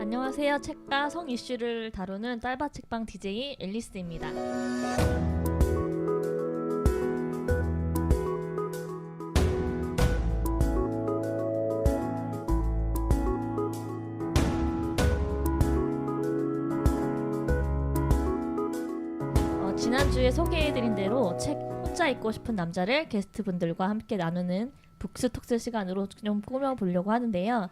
안녕하세요. 책과 성 이슈를 다루는 딸바 책방 DJ 앨리스입니다. 지난주에 소개해드린 대로 책 혼자 읽고 싶은 남자를 게스트분들과 함께 나누는 북스톡스 시간으로 좀 꾸며보려고 하는데요.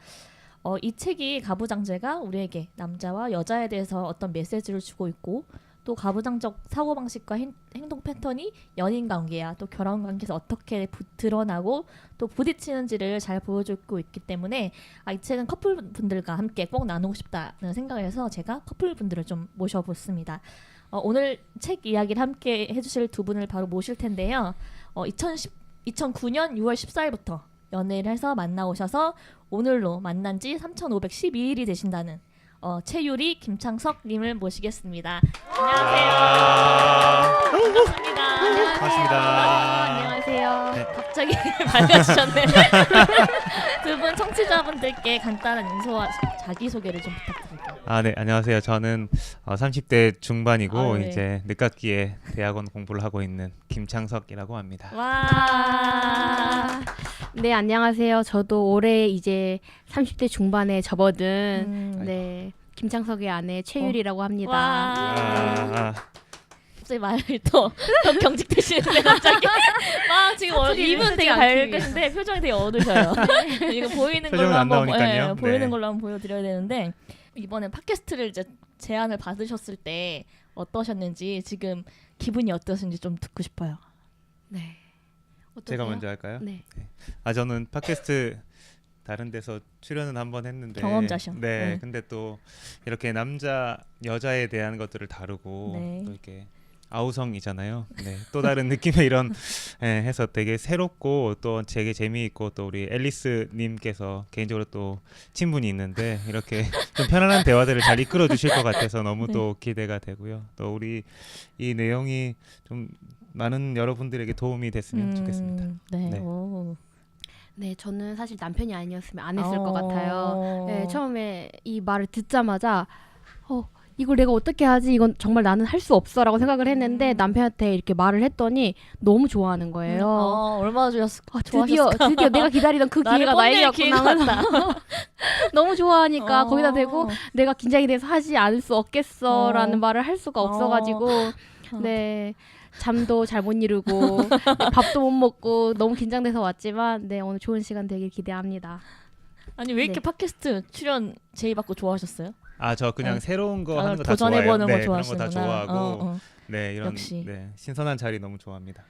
이 책이 가부장제가 우리에게 남자와 여자에 대해서 어떤 메시지를 주고 있고 또 가부장적 사고방식과 행동 패턴이 연인관계야 또 결혼관계에서 어떻게 드러나고 또 부딪히는지를 잘 보여주고 있기 때문에 이 책은 커플분들과 함께 꼭 나누고 싶다는 생각을 해서 제가 커플분들을 좀 모셔봤습니다. 오늘 책 이야기를 함께 해주실 두 분을 바로 모실 텐데요. 2009년 6월 14일부터 연애를 해서 만나오셔서 오늘로 만난 지 3,512일이 되신다는 최유리, 김창석 님을 모시겠습니다. 안녕하세요. 반갑습니다. 반갑습니다. 안녕하세요. 네. 갑자기 밝아지셨네. 두 분 청취자분들께 간단한 인사와 자기소개를 좀 부탁드릴게요. 네, 안녕하세요. 저는 30대 중반이고 네. 이제 늦깎이에 대학원 공부를 하고 있는 김창석이라고 합니다. 와. 네, 안녕하세요. 저도 올해 이제 30대 중반에 접어든 네, 김창석의 아내 최유리라고 합니다. 와. 갑자기 말을 더 경직되시는데 갑자기 막 지금 입은 되게 밝으신데 표정이 되게 어두셔요. 이거 보이는 걸로 표정은 안 한번 나오니까요. 보이는 네. 걸로 한번 보여드려야 되는데 이번에 팟캐스트를 이제 제안을 받으셨을 때 어떠셨는지 지금 기분이 어떠신지 좀 듣고 싶어요. 네. 어떠세요? 제가 먼저 할까요? 네. 저는 팟캐스트 다른 데서 출연은 한번 했는데 경험자셔. 네, 네. 근데 또 이렇게 남자 여자에 대한 것들을 다루고 네. 또 이렇게 아우성이잖아요. 네, 또 다른 느낌의 이런 해서 되게 새롭고 또 되게 재미있고 또 우리 앨리스님께서 개인적으로 또 친분이 있는데 이렇게 좀 편안한 대화들을 잘 이끌어 주실 것 같아서 너무 네. 또 기대가 되고요. 또 우리 이 내용이 좀 많은 여러분들에게 도움이 됐으면 좋겠습니다. 네. 네. 오. 네, 저는 사실 남편이 아니었으면 안 했을 것 같아요. 네, 처음에 이 말을 듣자마자 이걸 내가 어떻게 하지? 이건 정말 나는 할 수 없어라고 생각을 했는데 남편한테 이렇게 말을 했더니 너무 좋아하는 거예요. 얼마나 좋았을까? 드디어 내가 기다리던 그 기회가 나에게였구나. 같다. 너무 좋아하니까 거기다 대고 어. 내가 긴장이 돼서 하지 않을 수 없겠어라는 말을 할 수가 없어가지고 네. 잠도 잘 못 이루고 네, 밥도 못 먹고 너무 긴장돼서 왔지만 네, 오늘 좋은 시간 되길 기대합니다. 아니 왜 이렇게 네. 팟캐스트 출연 제의받고 좋아하셨어요? 저 그냥 새로운 거 하는 거 다 도전해보는 좋아해요. 거 그런 거 다 좋아하시는구나. 좋아하고 네, 이런 역시. 신선한 자리 너무 좋아합니다.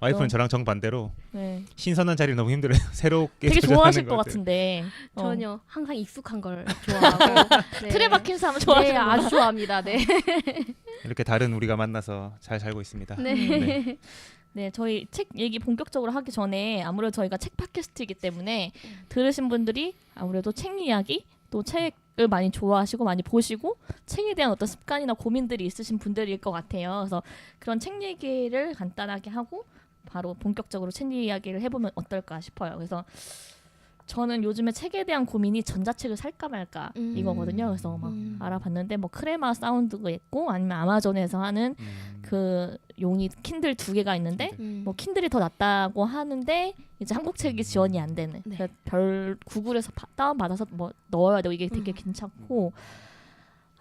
와이프는 저랑 정반대로 네. 신선한 자리 너무 힘들어요. 새롭게 되게 도전하는 좋아하실 것 것들. 같은데 전혀 항상 익숙한 걸 좋아하고 네. 틀에 박힌 사람 네, 좋아하시는 아주 좋아합니다. 네. 이렇게 다른 우리가 만나서 잘 살고 있습니다. 네. 네, 저희 책 얘기 본격적으로 하기 전에 아무래도 저희가 책 팟캐스트이기 때문에 들으신 분들이 아무래도 책 이야기 또 책을 많이 좋아하시고 많이 보시고 책에 대한 어떤 습관이나 고민들이 있으신 분들일 것 같아요. 그래서 그런 책 얘기를 간단하게 하고 바로 본격적으로 책 이야기를 해보면 어떨까 싶어요. 그래서 저는 요즘에 책에 대한 고민이 전자책을 살까 말까 이거거든요. 그래서 막 알아봤는데 뭐 크레마 사운드가 있고 아니면 아마존에서 하는 그 용이 킨들 2개가 있는데 뭐 킨들이 더 낫다고 하는데 이제 한국 책이 지원이 안 되는 네. 그래서 별 구글에서 다운 받아서 뭐 넣어야 되고 이게 되게 괜찮고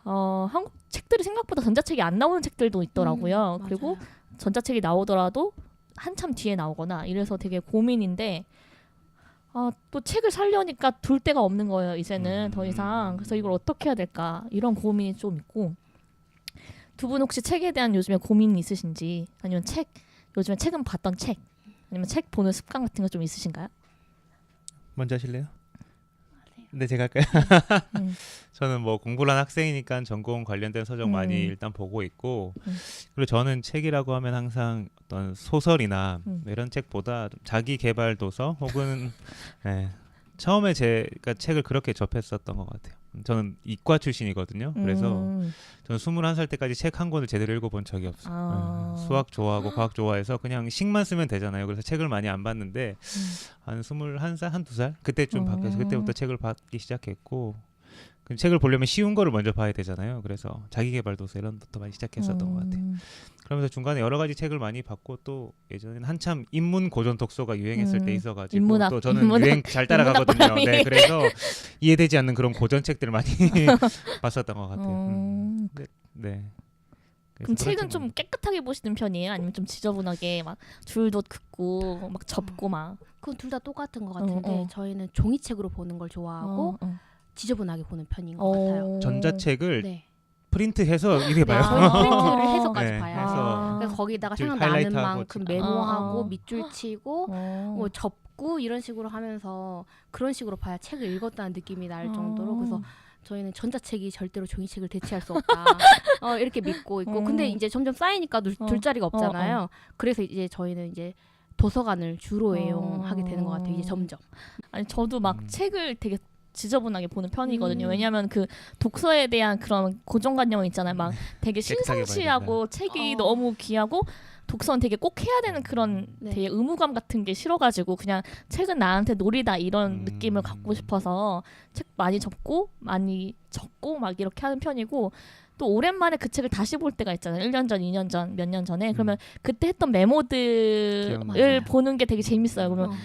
한국 책들이 생각보다 전자책이 안 나오는 책들도 있더라고요. 그리고 맞아요. 전자책이 나오더라도 한참 뒤에 나오거나 이래서 되게 고민인데 또 책을 사려니까 둘 데가 없는 거예요. 이제는 더 이상. 그래서 이걸 어떻게 해야 될까 이런 고민이 좀 있고 두 분 혹시 책에 대한 요즘에 고민이 있으신지 아니면 요즘에 최근 봤던 책 아니면 책 보는 습관 같은 거 좀 있으신가요? 먼저 하실래요? 네, 제가 할까요? 음. 저는 뭐 공부를 한 학생이니까 전공 관련된 서적 많이 일단 보고 있고 그리고 저는 책이라고 하면 항상 어떤 소설이나 이런 책보다 좀 자기 개발 도서 혹은 예, 처음에 제가 책을 그렇게 접했었던 것 같아요. 저는 이과 출신이거든요. 그래서 저는 21살 때까지 책 한 권을 제대로 읽어본 적이 없어요. 수학 좋아하고 과학 좋아해서 그냥 식만 쓰면 되잖아요. 그래서 책을 많이 안 봤는데 한 21살, 한두 살 그때쯤 바뀌어서 그때부터 책을 받기 시작했고 그럼 책을 보려면 쉬운 거를 먼저 봐야 되잖아요. 그래서 자기계발 도서 이런 것부터 많이 시작했었던 것 같아요. 그러면서 중간에 여러 가지 책을 많이 봤고 또 예전에는 한참 인문 고전 독서가 유행했을 때 있어가지고 인문학, 또 저는 인문학, 유행 잘 따라가거든요. 바람이. 네, 그래서 이해되지 않는 그런 고전 책들을 많이 봤었던 것 같아요. 네. 그럼 그래서 그런 책은 책만- 좀 깨끗하게 보시는 편이에요? 아니면 좀 지저분하게 막 줄도 긋고 막 접고 막? 그건 둘 다 똑같은 것 같은데 어. 저희는 종이책으로 보는 걸 좋아하고 지저분하게 보는 편인 것 같아요. 전자책을 네. 프린트해서 이렇게 봐요. 저희는 프린트를 해서까지 네, 봐요. 해서 그래서 거기다가 줄 생각나는 하이라이트하고 만큼 찍고. 메모하고 아. 밑줄 치고 뭐 접고 이런 식으로 하면서 그런 식으로 봐야 책을 읽었다는 느낌이 날 정도로 그래서 저희는 전자책이 절대로 종이책을 대체할 수 없다. 이렇게 믿고 있고 근데 이제 점점 쌓이니까 둘 자리가 없잖아요. 그래서 이제 저희는 이제 도서관을 주로 애용하게 되는 것 같아요. 이제 점점. 아니 저도 막 책을 되게 지저분하게 보는 편이거든요. 음. 왜냐하면 그 독서에 대한 그런 고정관념 있잖아요. 막 되게 깨끗하게 봐야 신성시하고 책이 너무 귀하고 독서는 되게 꼭 해야 되는 그런 네. 되게 의무감 같은 게 싫어가지고 그냥 책은 나한테 놀이다 이런 느낌을 갖고 싶어서 책 많이 접고 많이 적고 막 이렇게 하는 편이고 또 오랜만에 그 책을 다시 볼 때가 있잖아요. 1년 전, 2년 전, 몇 년 전에 그러면 그때 했던 메모들을 기억나요. 보는 게 되게 재밌어요. 그러면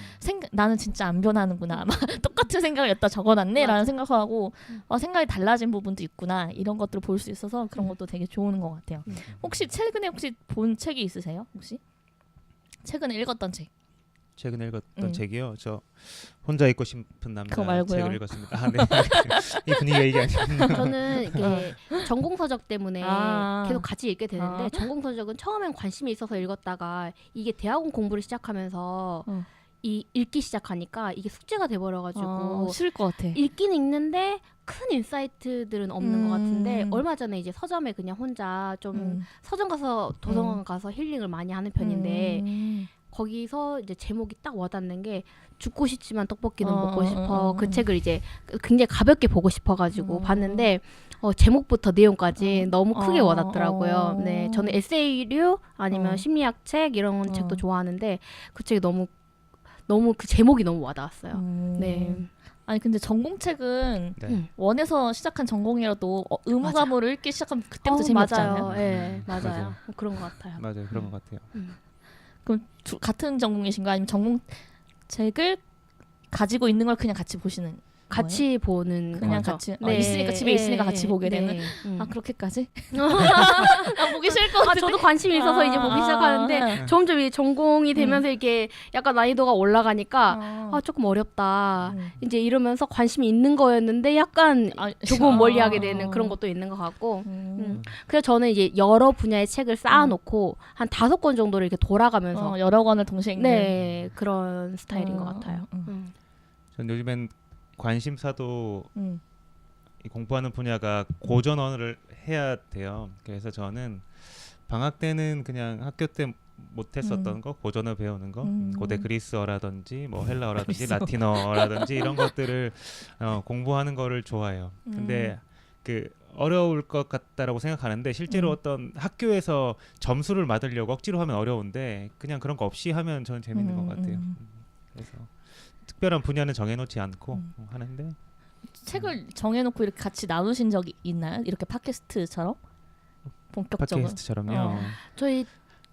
나는 진짜 안 변하는구나. 막 똑같은 생각을 여기다 적어놨네라는 맞아. 생각하고 생각이 달라진 부분도 있구나. 이런 것들을 볼 수 있어서 그런 것도 되게 좋은 것 같아요. 혹시 최근에 본 책이 있으세요? 혹시 최근에 읽었던 책? 최근에 읽었던 책이요. 저 혼자 있고 싶은 남자 그거 말고요. 책을 읽었습니다. 아, 네. 이 분위기가 이게 아니에요. 저는 이게 전공 서적 때문에 아. 계속 같이 읽게 되는데 아. 전공 서적은 처음엔 관심이 있어서 읽었다가 이게 대학원 공부를 시작하면서 이 읽기 시작하니까 이게 숙제가 돼버려가지고 싫을 것 같아. 읽긴 읽는데 큰 인사이트들은 없는 것 같은데 얼마 전에 이제 서점에 그냥 혼자 좀 서점 가서 도서관 가서 힐링을 많이 하는 편인데 거기서 이제 제목이 딱 와닿는 게 죽고 싶지만 떡볶이는 먹고 싶어. 그 책을 이제 굉장히 가볍게 보고 싶어가지고 봤는데 제목부터 내용까지 너무 크게 와닿더라고요. 네, 저는 에세이류 아니면 심리학 책 이런 책도 좋아하는데 그 책이 너무 그 제목이 너무 와닿았어요. 네. 아니 근데 전공책은 네. 원에서 시작한 전공이라도 의무감으로 읽기 시작하면 그때부터 재미없지 않아요? 맞아요. 네, 맞아요. 맞아요. 그런 것 같아요. 맞아요. 그런 것 같아요. 그럼 같은 전공이신가 아니면 전공책을 가지고 있는 걸 그냥 같이 보시는 같이 보는 그냥 거죠. 같이 있으니까 집에 있으니까 같이 보게 되는 네. 아 그렇게까지? 아 보기 싫을 것 같은데. 저도 관심이 있어서 이제 보기 시작하는데 점점 이 전공이 되면서 이게 약간 난이도가 올라가니까 조금 어렵다. 이제 이러면서 관심이 있는 거였는데 약간 조금 멀리하게 되는 그런 것도 있는 것 같고. 그래서 저는 이제 여러 분야의 책을 쌓아놓고 한 5권 정도를 이렇게 돌아가면서 여러 권을 동시에 읽는. 네 그런 스타일인 것 같아요. 전 요즘엔 관심사도 이 공부하는 분야가 고전 언어를 해야 돼요. 그래서 저는 방학 때는 그냥 학교 때 못했었던 거 고전어 배우는 거 고대 그리스어라든지 뭐 헬라어라든지 라틴어라든지 이런 것들을 공부하는 거를 좋아해요. 근데 그 어려울 것 같다라고 생각하는데 실제로 어떤 학교에서 점수를 받으려고 억지로 하면 어려운데 그냥 그런 거 없이 하면 저는 재밌는 것 같아요. 그래서 특별한 분야는 정해놓지 않고 하는데 책을 정해놓고 이렇게 같이 나누신 적이 있나요? 이렇게 팟캐스트처럼 본격적으로. 팟캐스트처럼요. 저희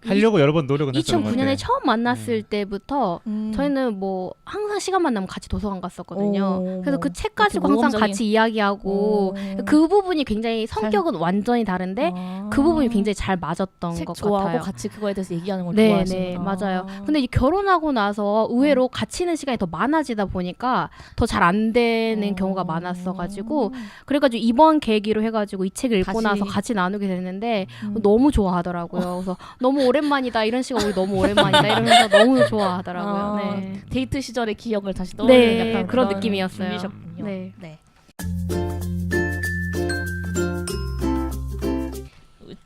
하려고 여러 번 노력은 했었던 것 2009년에 같아요. 처음 만났을 때부터 저희는 뭐 항상 시간만 나면 같이 도서관 갔었거든요. 그래서 그 책 가지고 항상 모험적인- 같이 이야기하고 그 부분이 굉장히 성격은 완전히 다른데 그 부분이 굉장히 잘 맞았던 책 것 좋아하고 같아요. 같이 그거에 대해서 얘기하는 걸 네, 좋아하시는. 네, 맞아요. 근데 이제 결혼하고 나서 의외로 같이 있는 시간이 더 많아지다 보니까 더 잘 안 되는 경우가 많았어가지고 그래가지고 이번 계기로 해가지고 이 책을 읽고 다시- 나서 같이 나누게 됐는데 너무 좋아하더라고요. 그래서 너무 오랜만이다 이런 식으로 우리 너무 오랜만이다 이러면서 너무 좋아하더라고요. 네. 데이트 시절의 기억을 다시 떠올리는 네, 약간 그런 느낌이었어요. 분이셨군요. 네. 네.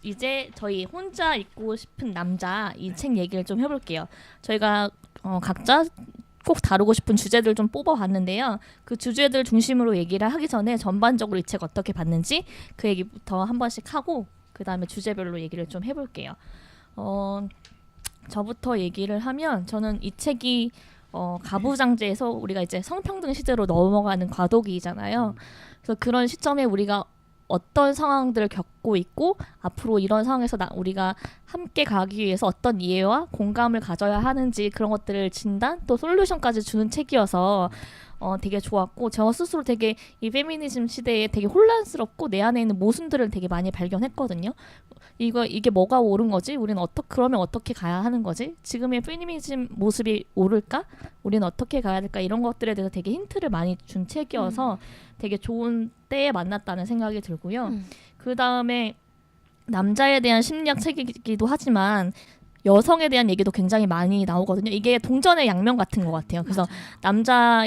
이제 저희 혼자 있고 싶은 남자 이 책 얘기를 좀 해볼게요. 저희가 각자 꼭 다루고 싶은 주제들 좀 뽑아봤는데요. 그 주제들 중심으로 얘기를 하기 전에 전반적으로 이 책 어떻게 봤는지 그 얘기부터 한 번씩 하고 그 다음에 주제별로 얘기를 좀 해볼게요. 저부터 얘기를 하면 저는 이 책이 가부장제에서 우리가 이제 성평등 시대로 넘어가는 과도기잖아요. 그래서 그런 시점에 우리가 어떤 상황들을 겪고 있고 앞으로 이런 상황에서 우리가 함께 가기 위해서 어떤 이해와 공감을 가져야 하는지 그런 것들을 진단 또 솔루션까지 주는 책이어서 되게 좋았고 저 스스로 되게 이 페미니즘 시대에 되게 혼란스럽고 내 안에 있는 모순들을 되게 많이 발견했거든요. 이게 뭐가 옳은 거지? 우리는 그러면 어떻게 가야 하는 거지? 지금의 페미니즘 모습이 옳을까? 우리는 어떻게 가야 될까? 이런 것들에 대해서 되게 힌트를 많이 준 책이어서 되게 좋은 때에 만났다는 생각이 들고요. 그 다음에 남자에 대한 심리학 책이기도 하지만 여성에 대한 얘기도 굉장히 많이 나오거든요. 이게 동전의 양면 같은 것 같아요. 그래서 남자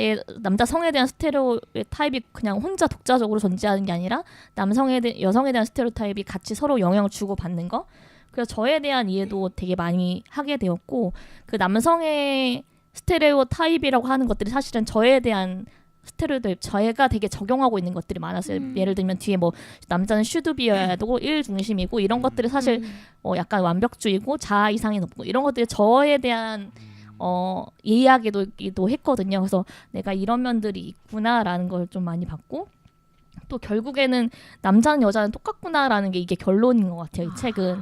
성에 대한 스테레오타입이 그냥 혼자 독자적으로 존재하는 게 아니라 여성에 대한 스테레오타입이 같이 서로 영향을 주고 받는 거. 그래서 저에 대한 이해도 되게 많이 하게 되었고 그 남성의 스테레오타입이라고 하는 것들이 사실은 저에 대한 스테레오타입 저희가 되게 적용하고 있는 것들이 많았어요. 예를 들면 뒤에 뭐 남자는 슈드비어야 되고 일 중심이고 이런 것들이 사실 약간 완벽주의고 자아 이상이 높고 이런 것들이 저에 대한 이해하기도 했거든요. 그래서 내가 이런 면들이 있구나라는 걸 좀 많이 봤고 또 결국에는 남자는 여자는 똑같구나라는 게 이게 결론인 것 같아요. 이 책은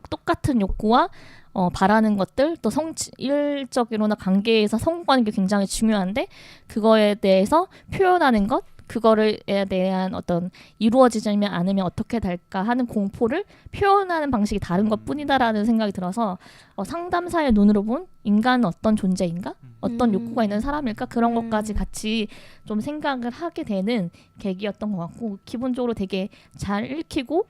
똑같은 욕구와 바라는 것들 또 일적으로나 관계에서 성공하는 게 굉장히 중요한데 그거에 대해서 표현하는 것 그거에 대한 어떤 이루어지지 않으면 어떻게 될까 하는 공포를 표현하는 방식이 다른 것뿐이다라는 생각이 들어서 상담사의 눈으로 본 인간은 어떤 존재인가? 어떤 욕구가 있는 사람일까? 그런 것까지 같이 좀 생각을 하게 되는 계기였던 것 같고 기본적으로 되게 잘 읽히고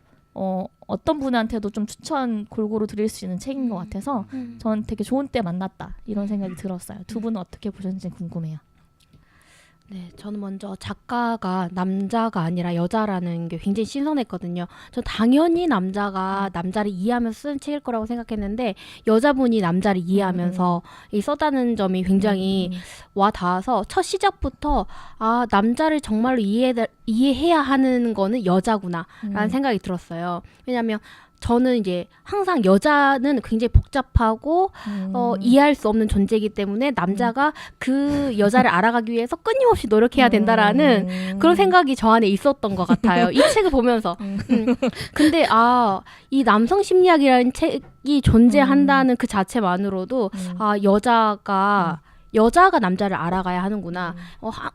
어떤 분한테도 좀 추천 골고루 드릴 수 있는 책인 것 같아서 전 되게 좋은 때 만났다 이런 생각이 들었어요. 두 분은 어떻게 보셨는지 궁금해요. 네, 저는 먼저 작가가 남자가 아니라 여자라는 게 굉장히 신선했거든요. 저 당연히 남자가 남자를 이해하면서 쓴 책일 거라고 생각했는데 여자분이 남자를 이해하면서 이 써다는 점이 굉장히 와 닿아서 첫 시작부터 남자를 정말로 이해해야 하는 거는 여자구나라는 생각이 들었어요. 왜냐하면 저는 이제 항상 여자는 굉장히 복잡하고 이해할 수 없는 존재이기 때문에 남자가 그 여자를 알아가기 위해서 끊임없이 노력해야 된다라는 그런 생각이 저 안에 있었던 것 같아요. 이 책을 보면서. 근데 이 남성 심리학이라는 책이 존재한다는 그 자체만으로도 여자가 남자를 알아가야 하는구나.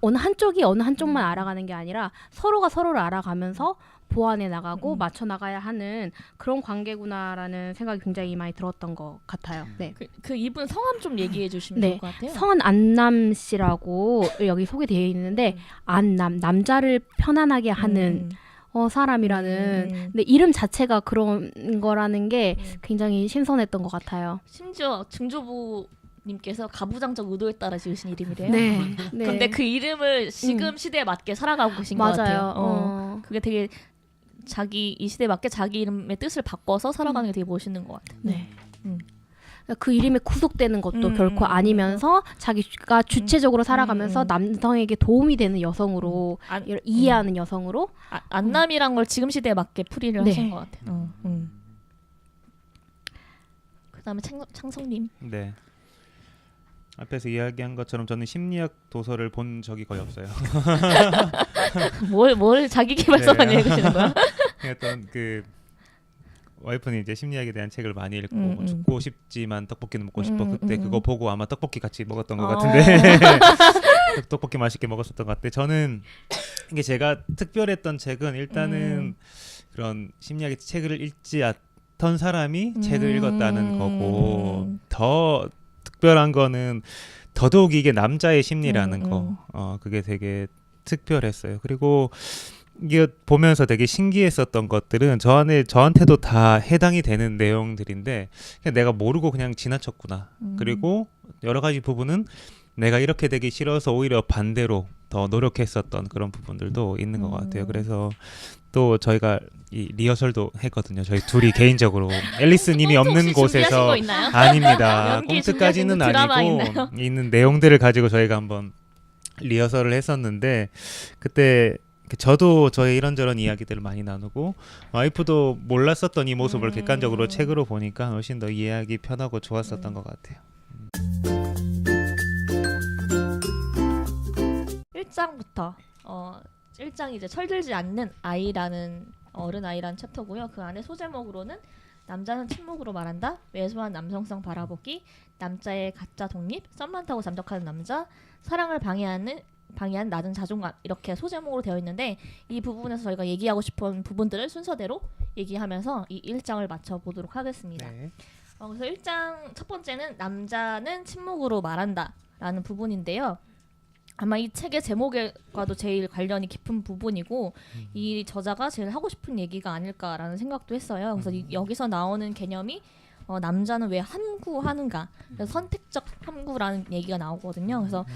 어느 한쪽이 어느 한쪽만 알아가는 게 아니라 서로가 서로를 알아가면서 보완해 나가고 맞춰 나가야 하는 그런 관계구나라는 생각이 굉장히 많이 들었던 것 같아요. 네. 그 이분 성함 좀 얘기해 주시면 네. 좋을 것 같아요. 성은 안남 씨라고 여기 소개되어 있는데 남자를 편안하게 하는 사람이라는 근데 이름 자체가 그런 거라는 게 굉장히 신선했던 것 같아요. 심지어 증조부 님께서 가부장적 의도에 따라 지으신 이름이래요. 네. 근데 그 이름을 지금 시대에 맞게 살아가고 계신 것 같아요. 그게 되게 이 시대에 맞게 자기 이름의 뜻을 바꿔서 살아가는 게 되게 멋있는 것 같아요. 네. 그 이름에 구속되는 것도 결코 아니면서 자기가 주체적으로 살아가면서 남성에게 도움이 되는 여성으로 이해하는 여성으로 안남이란 걸 지금 시대에 맞게 풀이를 하신 것 같아요. 그다음에 창성님. 네. 앞에서 이야기한 것처럼 저는 심리학 도서를 본 적이 거의 없어요. 뭘 자기계발서만 읽으시는 거야? 어떤 그 와이프는 이제 심리학에 대한 책을 많이 읽고 뭐 죽고 싶지만 떡볶이는 먹고 싶어 그때 그거 보고 아마 떡볶이 같이 먹었던 것 같은데 떡볶이 맛있게 먹었었던 것 같은데 저는 이게 제가 특별했던 책은 일단은 그런 심리학의 책을 읽지 않던 사람이 책을 읽었다는 거고 더 특별한 거는 더더욱 이게 남자의 심리라는 거 그게 되게 특별했어요. 그리고 이게 보면서 되게 신기했었던 것들은 저한테도 다 해당이 되는 내용들인데 그냥 내가 모르고 그냥 지나쳤구나. 그리고 여러 가지 부분은 내가 이렇게 되기 싫어서 오히려 반대로 더 노력했었던 그런 부분들도 있는 것 같아요. 그래서 또 저희가 이 리허설도 했거든요. 저희 둘이 개인적으로 앨리스님이 없는 혹시 준비하신 곳에서 거 있나요? 아닙니다. 연기 꽁트까지는 준비하신 드라마 아니고 있나요? 있는 내용들을 가지고 저희가 한번 리허설을 했었는데 그때 저도 저의 이런저런 이야기들을 많이 나누고 와이프도 몰랐었던 이 모습을 객관적으로 책으로 보니까 훨씬 더 이해하기 편하고 좋았었던 것 같아요. 1장부터 1장이 이제 철들지 않는 아이라는 어른 아이라는 챕터고요. 그 안에 소제목으로는 남자는 침묵으로 말한다, 왜소한 남성성 바라보기, 남자의 가짜 독립, 썸 많다고 잠적하는 남자, 사랑을 방해한 낮은 자존감, 이렇게 소제목으로 되어 있는데 이 부분에서 저희가 얘기하고 싶은 부분들을 순서대로 얘기하면서 이 1장을 맞춰보도록 하겠습니다. 네. 그래서 1장 첫 번째는 남자는 침묵으로 말한다 라는 부분인데요. 아마 이 책의 제목과도 제일 관련이 깊은 부분이고 이 저자가 제일 하고 싶은 얘기가 아닐까라는 생각도 했어요. 그래서 여기서 나오는 개념이 남자는 왜 함구하는가, 그래서 선택적 함구라는 얘기가 나오거든요. 그래서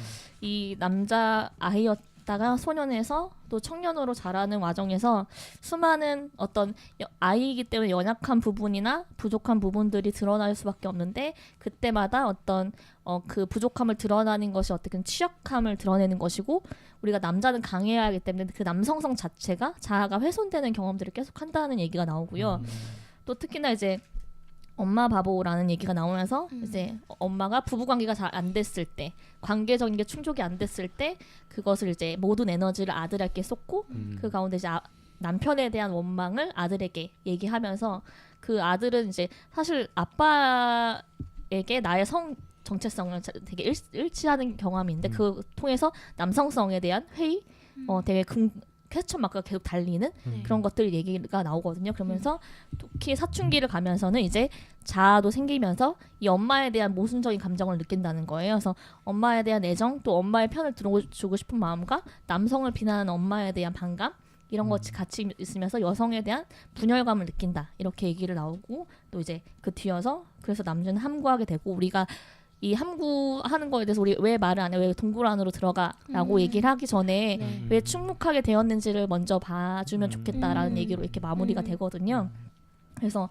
이 남자 아이였다가 소년에서 또 청년으로 자라는 과정에서 수많은 어떤 아이이기 때문에 연약한 부분이나 부족한 부분들이 드러날 수밖에 없는데 그때마다 어떤 그 부족함을 드러나는 것이 어떻게 취약함을 드러내는 것이고, 우리가 남자는 강해야 하기 때문에 그 남성성 자체가 자아가 훼손되는 경험들을 계속 한다는 얘기가 나오고요. 또 특히나 이제 엄마 바보라는 얘기가 나오면서 이제 엄마가 부부관계가 잘 안 됐을 때, 관계적인 게 충족이 안 됐을 때 그것을 이제 모든 에너지를 아들에게 쏟고 그 가운데 이제 남편에 대한 원망을 아들에게 얘기하면서 그 아들은 이제 사실 아빠에게 나의 성 정체성을 되게 일치하는 경험인데 그 통해서 남성성에 대한 회의, 되게 퀘스천 마크가 계속 달리는 그런 것들 얘기가 나오거든요. 그러면서 특히 사춘기를 가면서는 이제 자아도 생기면서 이 엄마에 대한 모순적인 감정을 느낀다는 거예요. 그래서 엄마에 대한 애정, 또 엄마의 편을 들어주고 싶은 마음과 남성을 비난하는 엄마에 대한 반감, 이런 것이 같이 있으면서 여성에 대한 분열감을 느낀다, 이렇게 얘기를 나오고, 또 이제 그 뒤어서 그래서 남자는 함구하게 되고, 우리가 이 함구하는 거에 대해서 우리 왜 말을 안 해? 왜 동굴 안으로 들어가라고 얘기를 하기 전에 왜 충묵하게 되었는지를 먼저 봐주면 좋겠다라는 얘기로 이렇게 마무리가 되거든요. 그래서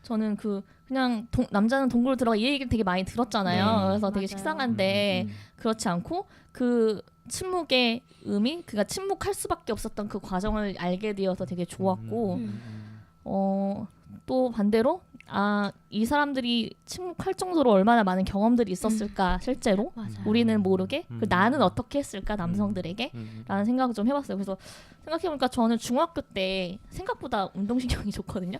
저는 그냥 남자는 동굴 들어가 이 얘기를 되게 많이 들었잖아요. 그래서 되게 맞아요. 식상한데 그렇지 않고 그 침묵의 의미, 그가 침묵할 수밖에 없었던 그 과정을 알게 되어서 되게 좋았고, 또 반대로 이 사람들이 침묵할 정도로 얼마나 많은 경험들이 있었을까 실제로 맞아요. 우리는 모르게 나는 어떻게 했을까 남성들에게 라는 생각을 좀 해봤어요. 그래서 생각해보니까 저는 중학교 때 생각보다 운동신경이 좋거든요.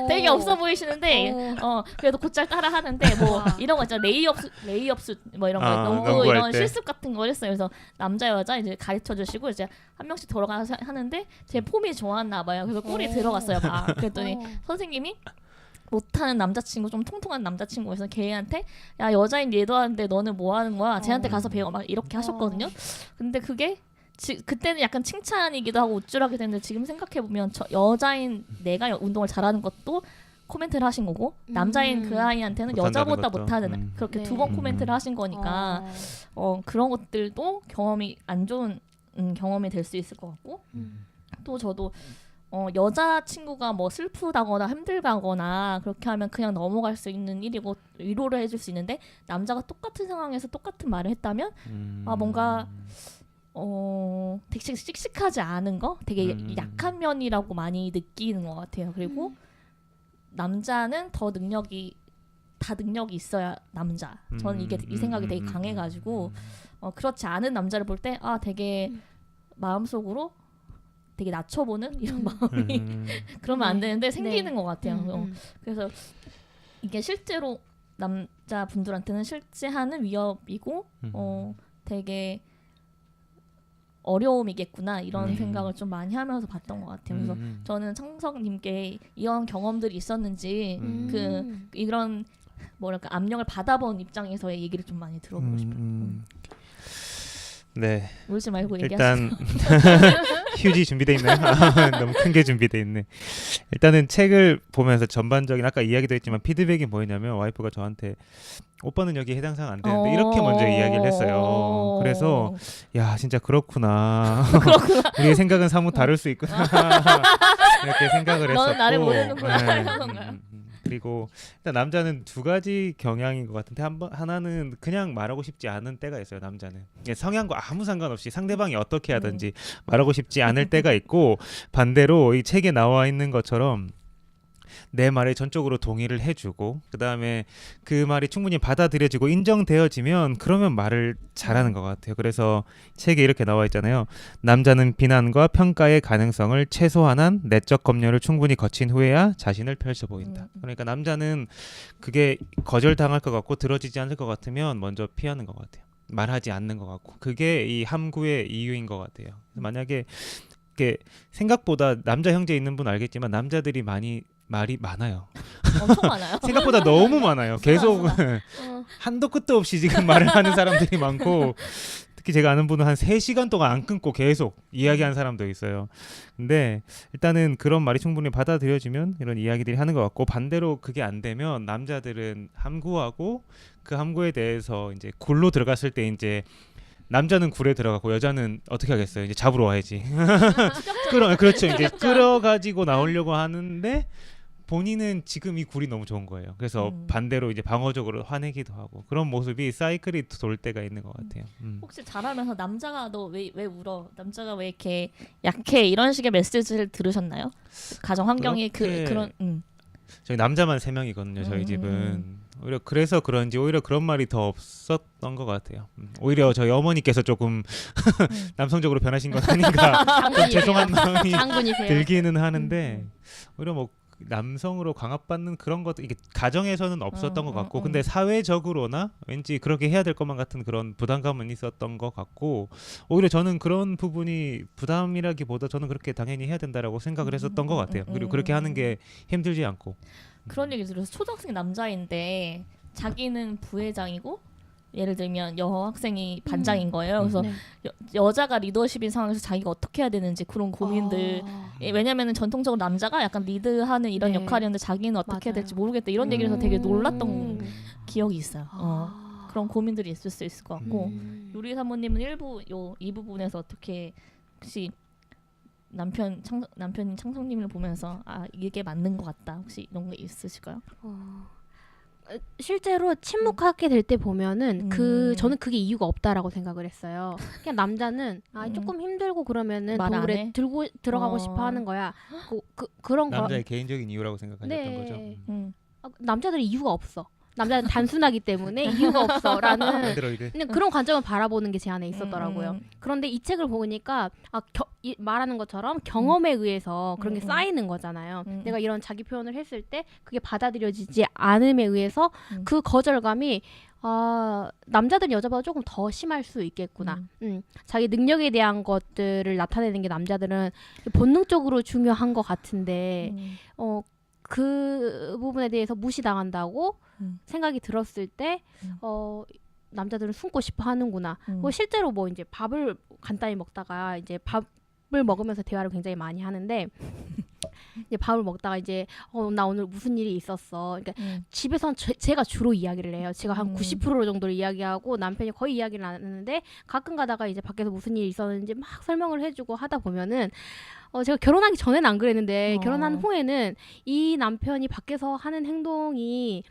되게 없어 보이시는데 그래도 곧잘 따라 하는데 뭐 이런 거 있잖아, 레이업스 뭐 이런 거 농구 농구할 이런 때. 실습 같은 거 했어요. 그래서 남자 여자 이제 가르쳐 주시고 이제 한 명씩 돌아가서 하는데 제 폼이 좋았나 봐요. 그래서 골이 들어갔어요. 막 그랬더니 선생님이 못하는 남자친구, 좀 통통한 남자친구에서 걔한테 야 여자인 얘도 하는데 너는 뭐 하는 거야? 쟤한테 가서 배워, 막 이렇게 하셨거든요. 근데 그게 그때는 약간 칭찬이기도 하고 우쭐하게 됐는데 지금 생각해보면 여자인 내가 운동을 잘하는 것도 코멘트를 하신 거고, 남자인 그 아이한테는 못한다는 여자보다 것도. 못하는 그렇게 네. 두 번 코멘트를 하신 거니까 그런 것들도 경험이 안 좋은 경험이 될 수 있을 것 같고, 또 저도 여자 친구가 뭐 슬프다거나 힘들다거나 그렇게 하면 그냥 넘어갈 수 있는 일이고 위로를 해줄 수 있는데, 남자가 똑같은 상황에서 똑같은 말을 했다면 뭔가 되게 씩씩하지 않은 거, 되게 약한 면이라고 많이 느끼는 것 같아요. 그리고 남자는 능력이 있어야 남자. 저는 이 생각이 되게 강해가지고 그렇지 않은 남자를 볼 때 되게 마음속으로 되게 낮춰보는 이런 마음이 그러면 안 되는데 생기는 것 같아요. 그래서 이게 실제로 남자분들한테는 실제하는 위협이고 되게 어려움이겠구나, 이런 생각을 좀 많이 하면서 봤던 것 같아요. 그래서 저는 창석님께 이런 경험들이 있었는지 이런 뭐랄까 압력을 받아본 입장에서의 얘기를 좀 많이 들어보고 싶어요. 네. 울지 말고 얘기하세요. 일단 휴지 준비돼 있나요? 너무 큰 게 준비돼 있네. 일단은 책을 보면서 전반적인 아까 이야기도 했지만 피드백이 뭐였냐면 와이프가 저한테 오빠는 여기 해당 사항 안 되는데 이렇게 먼저 이야기를 했어요. 그래서 야 진짜 그렇구나. 우리의 생각은 사뭇 다를 수 있구나. 이렇게 생각을 했었고. 너는 나를 모르는구나. 네. 이런 건가요? 그리고 일단 남자는 두 가지 경향인 것 같은데 하나는 그냥 말하고 싶지 않은 때가 있어요. 남자는 성향과 아무 상관없이 상대방이 어떻게 하든지 말하고 싶지 않을 때가 있고 반대로 이 책에 나와 있는 것처럼 내 말에 전적으로 동의를 해주고 그 다음에 그 말이 충분히 받아들여지고 인정되어지면 그러면 말을 잘하는 것 같아요. 그래서 책에 이렇게 나와 있잖아요. 남자는 비난과 평가의 가능성을 최소한한 내적 검열을 충분히 거친 후에야 자신을 펼쳐 보인다. 그러니까 남자는 그게 거절당할 것 같고 들어지지 않을 것 같으면 먼저 피하는 것 같아요. 말하지 않는 것 같고 그게 이 함구의 이유인 것 같아요. 만약에 생각보다 남자 형제 있는 분 알겠지만 남자들이 말이 많아요. 엄청 많아요. 생각보다 너무 많아요. 계속 어. 한도 끝도 없이 지금 말을 하는 사람들이 많고 특히 제가 아는 분은 한 3시간 동안 안 끊고 계속 이야기하는 사람도 있어요. 근데 일단은 그런 말이 충분히 받아들여지면 이런 이야기들이 하는 것 같고 반대로 그게 안 되면 남자들은 함구하고 그 함구에 대해서 이제 굴로 들어갔을 때 이제 남자는 굴에 들어가고 여자는 어떻게 하겠어요? 이제 잡으러 와야지. 그렇죠. 이제 끌어가지고 나오려고 하는데 본인은 지금 이 굴이 너무 좋은 거예요. 그래서 반대로 이제 방어적으로 화내기도 하고 그런 모습이 사이클이 돌 때가 있는 것 같아요. 혹시 잘하면서 남자가 너 왜 울어? 남자가 왜 이렇게 약해? 이런 식의 메시지를 들으셨나요? 가정 환경이 그런 저희 남자만 3명이거든요. 저희 집은. 오히려 그래서 그런지 오히려 그런 말이 더 없었던 것 같아요. 오히려 저희 어머니께서 조금 남성적으로 변하신 건 아닌가 좀 죄송한 마음이 장군이세요. 들기는 하는데 오히려 뭐 남성으로 강압받는 그런 것도 이게 가정에서는 없었던 것 같고 근데 사회적으로나 왠지 그렇게 해야 될 것만 같은 그런 부담감은 있었던 것 같고 오히려 저는 그런 부분이 부담이라기보다 저는 그렇게 당연히 해야 된다라고 생각을 했었던 것 같아요. 그리고 그렇게 하는 게 힘들지 않고 그런 얘기 들어서 초등학생 남자인데 자기는 부회장이고 예를 들면 여학생이 반장인 거예요. 그래서 네. 여자가 리더십인 상황에서 자기가 어떻게 해야 되는지 그런 고민들. 왜냐면은 전통적으로 남자가 약간 리드하는 이런 네. 역할이었는데 자기는 어떻게 해야 맞아요. 될지 모르겠다 이런 얘기를 해서 되게 놀랐던 기억이 있어요. 아. 그런 고민들이 있을 수 있을 것 같고 요리 사모님은 이 부분에서 어떻게 혹시 남편인 창성님을 보면서 이게 맞는 것 같다 혹시 이런 거 있으실까요? 실제로 침묵하게 될 때 보면은 저는 그게 이유가 없다라고 생각을 했어요. 그냥 남자는 조금 힘들고 그러면은 말 안 돌에 해? 들고 들어가고 싶어 하는 거야. 그런 거. 남자의 개인적인 이유라고 생각하셨던 네. 거죠. 남자들은 이유가 없어. 남자는 단순하기 때문에 이유가 없어라는 안드로이드. 그냥 그런 관점을 바라보는 게 제 안에 있었더라고요. 그런데 이 책을 보니까 말하는 것처럼 경험에 의해서 그런 게 쌓이는 거잖아요. 내가 이런 자기 표현을 했을 때 그게 받아들여지지 않음에 의해서 그 거절감이 남자들은 여자보다 조금 더 심할 수 있겠구나. 자기 능력에 대한 것들을 나타내는 게 남자들은 본능적으로 중요한 것 같은데 그 부분에 대해서 무시당한다고 생각이 들었을 때 남자들은 숨고 싶어 하는구나. 뭐 실제로 뭐 이제 밥을 간단히 먹다가 이제 밥을 먹으면서 대화를 굉장히 많이 하는데 이제 밥을 먹다가 이제 나 오늘 무슨 일이 있었어. 그러니까 집에선 제가 주로 이야기를 해요. 제가 한 90% 정도를 이야기하고 남편이 거의 이야기를 안 하는데 가끔 가다가 이제 밖에서 무슨 일이 있었는지 막 설명을 해주고 하다 보면은 제가 결혼하기 전에는 안 그랬는데 결혼한 후에는 이 남편이 밖에서 하는 행동이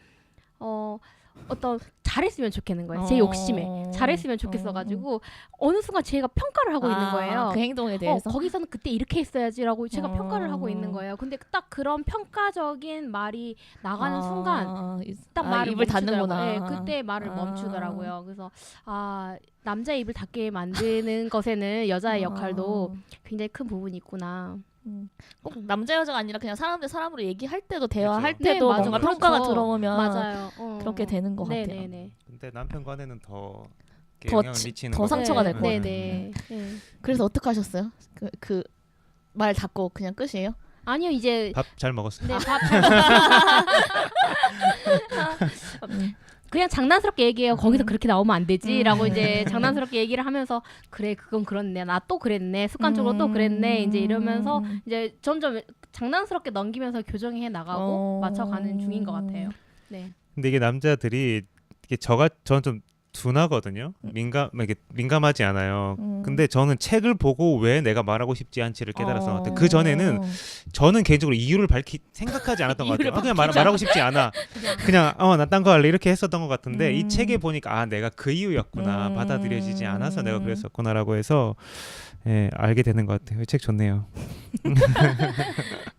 어떤 잘했으면 좋겠는 거예요. 제 욕심에 잘했으면 좋겠어가지고 어느 순간 제가 평가를 하고 있는 거예요. 그 행동에 대해서 거기서는 그때 이렇게 했어야지라고 제가 평가를 하고 있는 거예요. 근데 딱 그런 평가적인 말이 나가는 순간 딱 말을 입을 멈추더라고요. 닫는구나. 네, 그때 말을 멈추더라고요. 그래서 남자의 입을 닫게 만드는 것에는 여자의 역할도 굉장히 큰 부분이 있구나. 꼭 남자 여자가 아니라 그냥 사람으로 얘기할 때도 대화할 그렇죠. 때도 네, 뭔가 맞아요. 평가가 그렇죠. 들어오면 맞아요. 그렇게 되는 것 같아요. 네네네. 근데 남편과는 더 더 영향을 미치는 더 거죠. 상처가 될 것 같아요. 네네. 네. 그래서 어떻게 하셨어요? 그 말 닫고 그냥 끝이에요? 아니요 이제 밥 잘 먹었어요. 네, 밥 그냥 장난스럽게 얘기해요. 거기서 그렇게 나오면 안 되지라고 음. 이제 장난스럽게 얘기를 하면서 그래 그건 그렇네. 나 또 그랬네. 습관적으로 또 그랬네. 이제 이러면서 이제 점점 장난스럽게 넘기면서 교정해 나가고 맞춰가는 중인 것 같아요. 네. 근데 이게 남자들이 이게 저는 좀 둔하거든요. 민감하지 않아요. 근데 저는 책을 보고 왜 내가 말하고 싶지 않지를 깨달았던 것 같아요. 그 전에는 저는 개인적으로 이유를 생각하지 않았던 것 같아요. 그냥 말하고 싶지 않아. 그냥 나 딴 거 할래 이렇게 했었던 것 같은데 이 책에 보니까 내가 그 이유였구나. 받아들여지지 않아서 내가 그랬었구나라고 해서 알게 되는 것 같아요. 이 책 좋네요.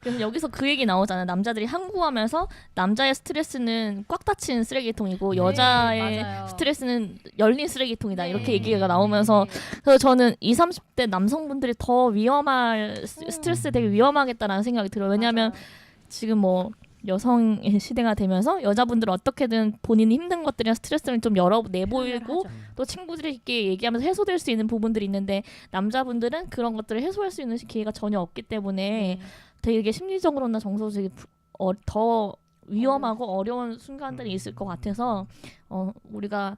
그래서 여기서 그 얘기 나오잖아요. 남자들이 항구하면서 남자의 스트레스는 꽉 닫힌 쓰레기통이고 여자의 맞아요. 스트레스는 열린 쓰레기통이다. 이렇게 네. 얘기가 나오면서 그래서 저는 20, 30대 남성분들이 더 위험할 스트레스 되게 위험하겠다라는 생각이 들어요. 왜냐하면 맞아요. 지금 뭐 여성의 시대가 되면서 여자분들은 어떻게든 본인이 힘든 것들이나 스트레스를 좀 내보이고 하죠. 또 친구들에게 얘기하면서 해소될 수 있는 부분들이 있는데 남자분들은 그런 것들을 해소할 수 있는 기회가 전혀 없기 때문에 되게 심리적으로나 정서적으로 더 위험하고 어려운 순간들이 있을 것 같아서 우리가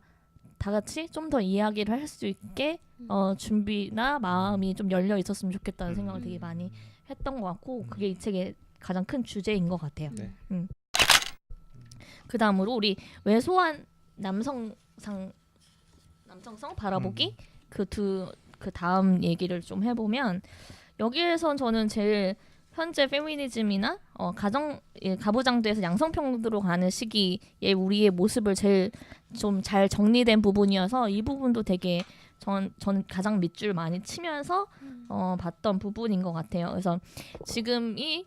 다 같이 좀 더 이야기를 할 수 있게 준비나 마음이 좀 열려 있었으면 좋겠다는 생각을 되게 많이 했던 것 같고 그게 이 책의 가장 큰 주제인 것 같아요. 네. 그 다음으로 우리 왜소한 남성성 바라보기 그 다음 얘기를 좀 해보면 여기에선 저는 제일 현재 페미니즘이나 가부장제에서 양성평등으로 가는 시기에 우리의 모습을 제일 좀 잘 정리된 부분이어서 이 부분도 되게 저는 가장 밑줄 많이 치면서 봤던 부분인 것 같아요. 그래서 지금 이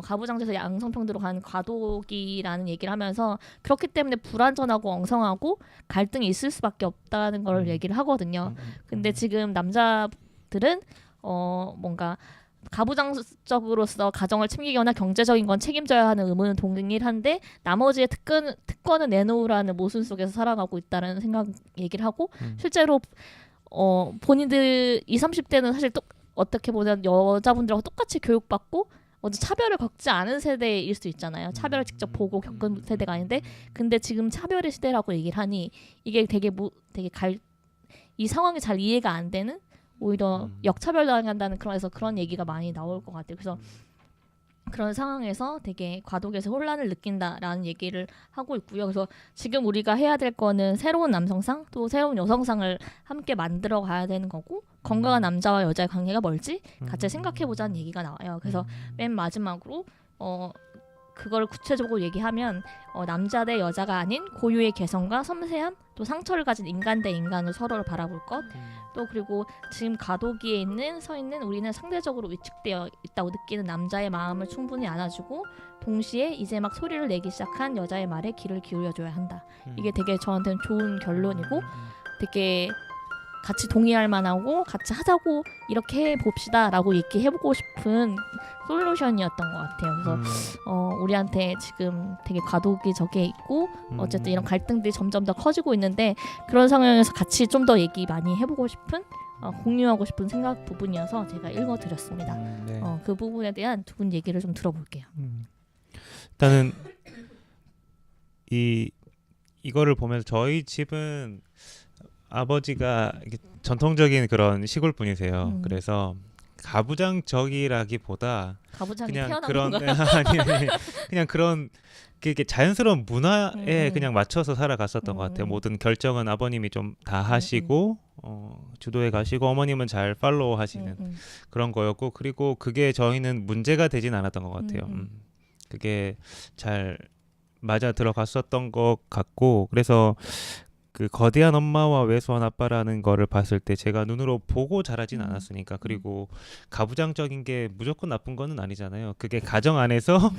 가부장제에서 양성평등으로 가는 과도기라는 얘기를 하면서 그렇기 때문에 불완전하고 엉성하고 갈등이 있을 수밖에 없다는 걸 얘기를 하거든요. 근데 지금 남자들은 뭔가 가부장적으로서 가정을 챙기거나 경제적인 건 책임져야 하는 의무는 동일한데 나머지의 특권은 내놓으라는 모순 속에서 살아가고 있다는 생각 얘기를 하고 실제로 본인들 20, 30대는 사실 어떻게 보면 여자분들하고 똑같이 교육받고 차별을 겪지 않은 세대일 수 있잖아요. 차별을 직접 보고 겪은 세대가 아닌데 근데 지금 차별의 시대라고 얘기를 하니 이게 되게 이 상황이 잘 이해가 안 되는 오히려 역차별당한다는 그런 얘기가 많이 나올 것 같아요. 그래서 그런 상황에서 되게 과도기에서 혼란을 느낀다라는 얘기를 하고 있고요. 그래서 지금 우리가 해야 될 거는 새로운 남성상 또 새로운 여성상을 함께 만들어 가야 되는 거고 건강한 남자와 여자의 관계가 뭘지 같이 생각해보자는 얘기가 나와요. 그래서 맨 마지막으로 그걸 구체적으로 얘기하면 남자 대 여자가 아닌 고유의 개성과 섬세함 또 상처를 가진 인간 대 인간으로 서로를 바라볼 것 또 그리고 지금 과도기에 서 있는 우리는 상대적으로 위축되어 있다고 느끼는 남자의 마음을 충분히 안아주고 동시에 이제 막 소리를 내기 시작한 여자의 말에 귀를 기울여줘야 한다. 이게 되게 저한테는 좋은 결론이고 되게 같이 동의할 만하고 같이 하자고 이렇게 해봅시다라고 얘기해보고 싶은 솔루션이었던 것 같아요. 그래서 우리한테 지금 되게 과도기 적에 있고 어쨌든 이런 갈등들이 점점 더 커지고 있는데 그런 상황에서 같이 좀 더 얘기 많이 해보고 싶은 공유하고 싶은 생각 부분이어서 제가 읽어드렸습니다. 네. 그 부분에 대한 두 분 얘기를 좀 들어볼게요. 일단은 이거를 보면서 저희 집은 아버지가 이렇게 전통적인 그런 시골 분이세요. 그래서 가부장적이라기보다 가부장이 그냥 태어난 그런 건가요? 아니, 그냥 그런 이렇게 자연스러운 문화에 그냥 맞춰서 살아갔었던 것 같아요. 모든 결정은 아버님이 좀 다 하시고 주도해 가시고 어머님은 잘 팔로우 하시는 그런 거였고 그리고 그게 저희는 문제가 되진 않았던 것 같아요. 그게 잘 맞아 들어갔었던 것 같고 그래서 그 거대한 엄마와 왜소한 아빠라는 거를 봤을 때 제가 눈으로 보고 자라진 않았으니까 그리고 가부장적인 게 무조건 나쁜 거는 아니잖아요. 그게 가정 안에서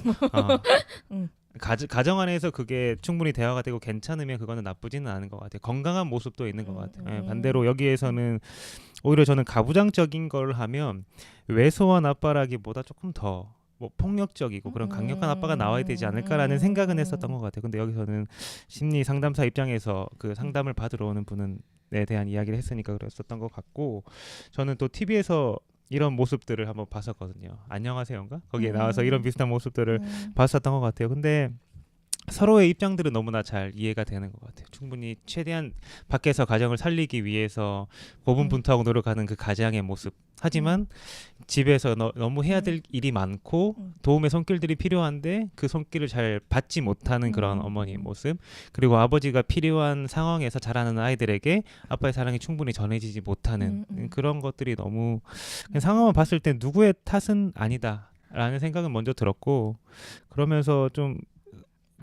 가정 안에서 그게 충분히 대화가 되고 괜찮으면 그거는 나쁘지는 않은 것 같아요. 건강한 모습도 있는 것 같아요. 반대로 여기에서는 오히려 저는 가부장적인 걸 하면 왜소한 아빠라기보다 조금 더 뭐 폭력적이고 그런 강력한 아빠가 나와야 되지 않을까라는 생각은 했었던 것 같아요. 근데 여기서는 심리 상담사 입장에서 그 상담을 받으러 오는 분에 대한 이야기를 했으니까 그랬었던 것 같고 저는 또 TV에서 이런 모습들을 한번 봤었거든요. 안녕하세요인가? 거기에 나와서 이런 비슷한 모습들을 봤었던 것 같아요. 근데 서로의 입장들은 너무나 잘 이해가 되는 것 같아요. 충분히 최대한 밖에서 가정을 살리기 위해서 고분분투하고 노력하는 그 가장의 모습. 하지만 집에서 너무 해야 될 일이 많고 도움의 손길들이 필요한데 그 손길을 잘 받지 못하는 그런 어머니의 모습. 그리고 아버지가 필요한 상황에서 자라는 아이들에게 아빠의 사랑이 충분히 전해지지 못하는 그런 것들이 너무 그냥 상황을 봤을 때 누구의 탓은 아니다라는 생각은 먼저 들었고, 그러면서 좀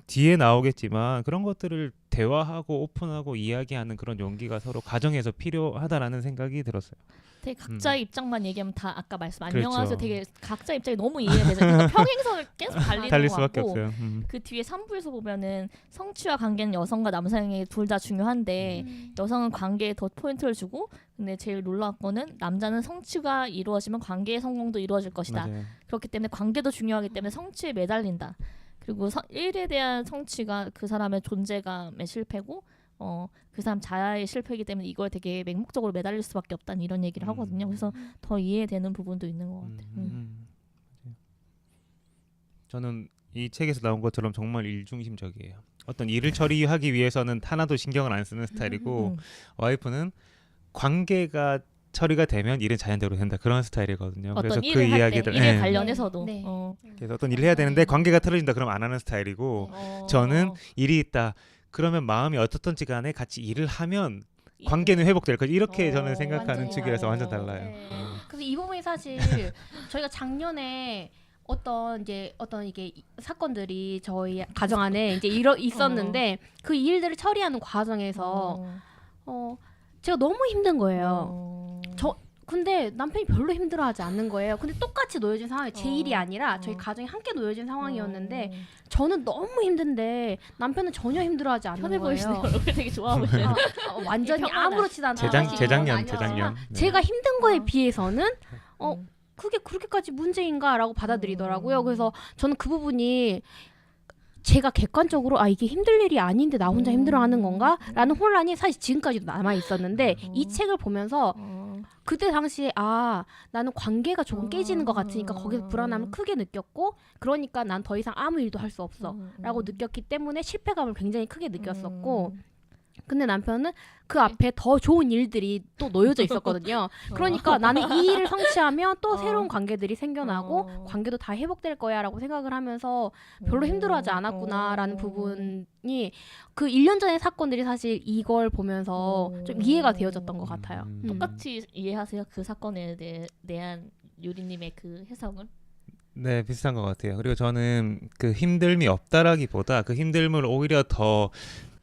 뒤에 나오겠지만 그런 것들을 대화하고 오픈하고 이야기하는 그런 용기가 서로 가정에서 필요하다라는 생각이 들었어요. 되게 각자의 입장만 얘기하면 다 아까 말씀 그렇죠. 안녕하세요. 되게 각자 입장이 너무 이해가 되죠. 그러니까 평행선을 계속 달리는 달릴 것 수밖에 같고 없어요. 그 뒤에 3부에서 보면은 성취와 관계는 여성과 남성에게 둘 다 중요한데 여성은 관계에 더 포인트를 주고 근데 제일 놀라운 거는 남자는 성취가 이루어지면 관계의 성공도 이루어질 것이다. 맞아요. 그렇기 때문에 관계도 중요하기 때문에 성취에 매달린다. 그리고 일에 대한 성취가 그 사람의 존재감의 실패고 그 사람 자아의 실패이기 때문에 이걸 되게 맹목적으로 매달릴 수밖에 없다는 이런 얘기를 하거든요. 그래서 더 이해되는 부분도 있는 것 같아요. 맞아요. 저는 이 책에서 나온 것처럼 정말 일중심적이에요. 어떤 일을 처리하기 위해서는 하나도 신경을 안 쓰는 스타일이고 와이프는 관계가 처리가 되면 일은 자연대로 된다 그런 스타일이거든요. 그래서 어떤 그 일을 할 때, 이야기들 일에 네. 관련해서도 네. 그래서 어떤 일을 해야 되는데 관계가 틀어진다 그러면 안 하는 스타일이고 저는 일이 있다 그러면 마음이 어떻든지 간에 같이 일을 하면 관계는 회복될 거지 이렇게 저는 생각하는 완전히 측이라서 완전 달라요. 달라요. 네. 그래서 이 부분이 사실 저희가 작년에 어떤 이게 사건들이 저희 가정 안에 이제 있었는데 그 일들을 처리하는 과정에서 제가 너무 힘든 거예요. 근데 남편이 별로 힘들어하지 않는 거예요. 근데 똑같이 놓여진 상황이 제 일이 아니라 저희 가정이 함께 놓여진 상황이었는데 저는 너무 힘든데 남편은 전혀 힘들어하지 않는 편해 거예요. 보이시네요. 얼굴 되게 좋아 보이시네요. 완전히 평안한. 아무렇지도 않은 재작년 네. 제가 힘든 거에 비해서는 그게 그렇게까지 문제인가라고 받아들이더라고요. 그래서 저는 그 부분이 제가 객관적으로 이게 힘들 일이 아닌데 나 혼자 힘들어하는 건가라는 혼란이 사실 지금까지도 남아 있었는데 이 책을 보면서 그때 당시에 나는 관계가 조금 깨지는 것 같으니까 거기서 불안함을 크게 느꼈고 그러니까 난 더 이상 아무 일도 할 수 없어 라고 느꼈기 때문에 실패감을 굉장히 크게 느꼈었고 근데 남편은 그 앞에 더 좋은 일들이 또 놓여져 있었거든요. 그러니까 나는 이 일을 성취하면 또 새로운 관계들이 생겨나고 관계도 다 회복될 거야 라고 생각을 하면서 별로 힘들어하지 않았구나라는 부분이 그 1년 전의 사건들이 사실 이걸 보면서 좀 이해가 되어졌던 것 같아요. 똑같이 이해하세요? 그 사건에 대한 유리님의 그 해석을? 네, 비슷한 것 같아요. 그리고 저는 그 힘듦이 없다라기보다 그 힘듦을 오히려 더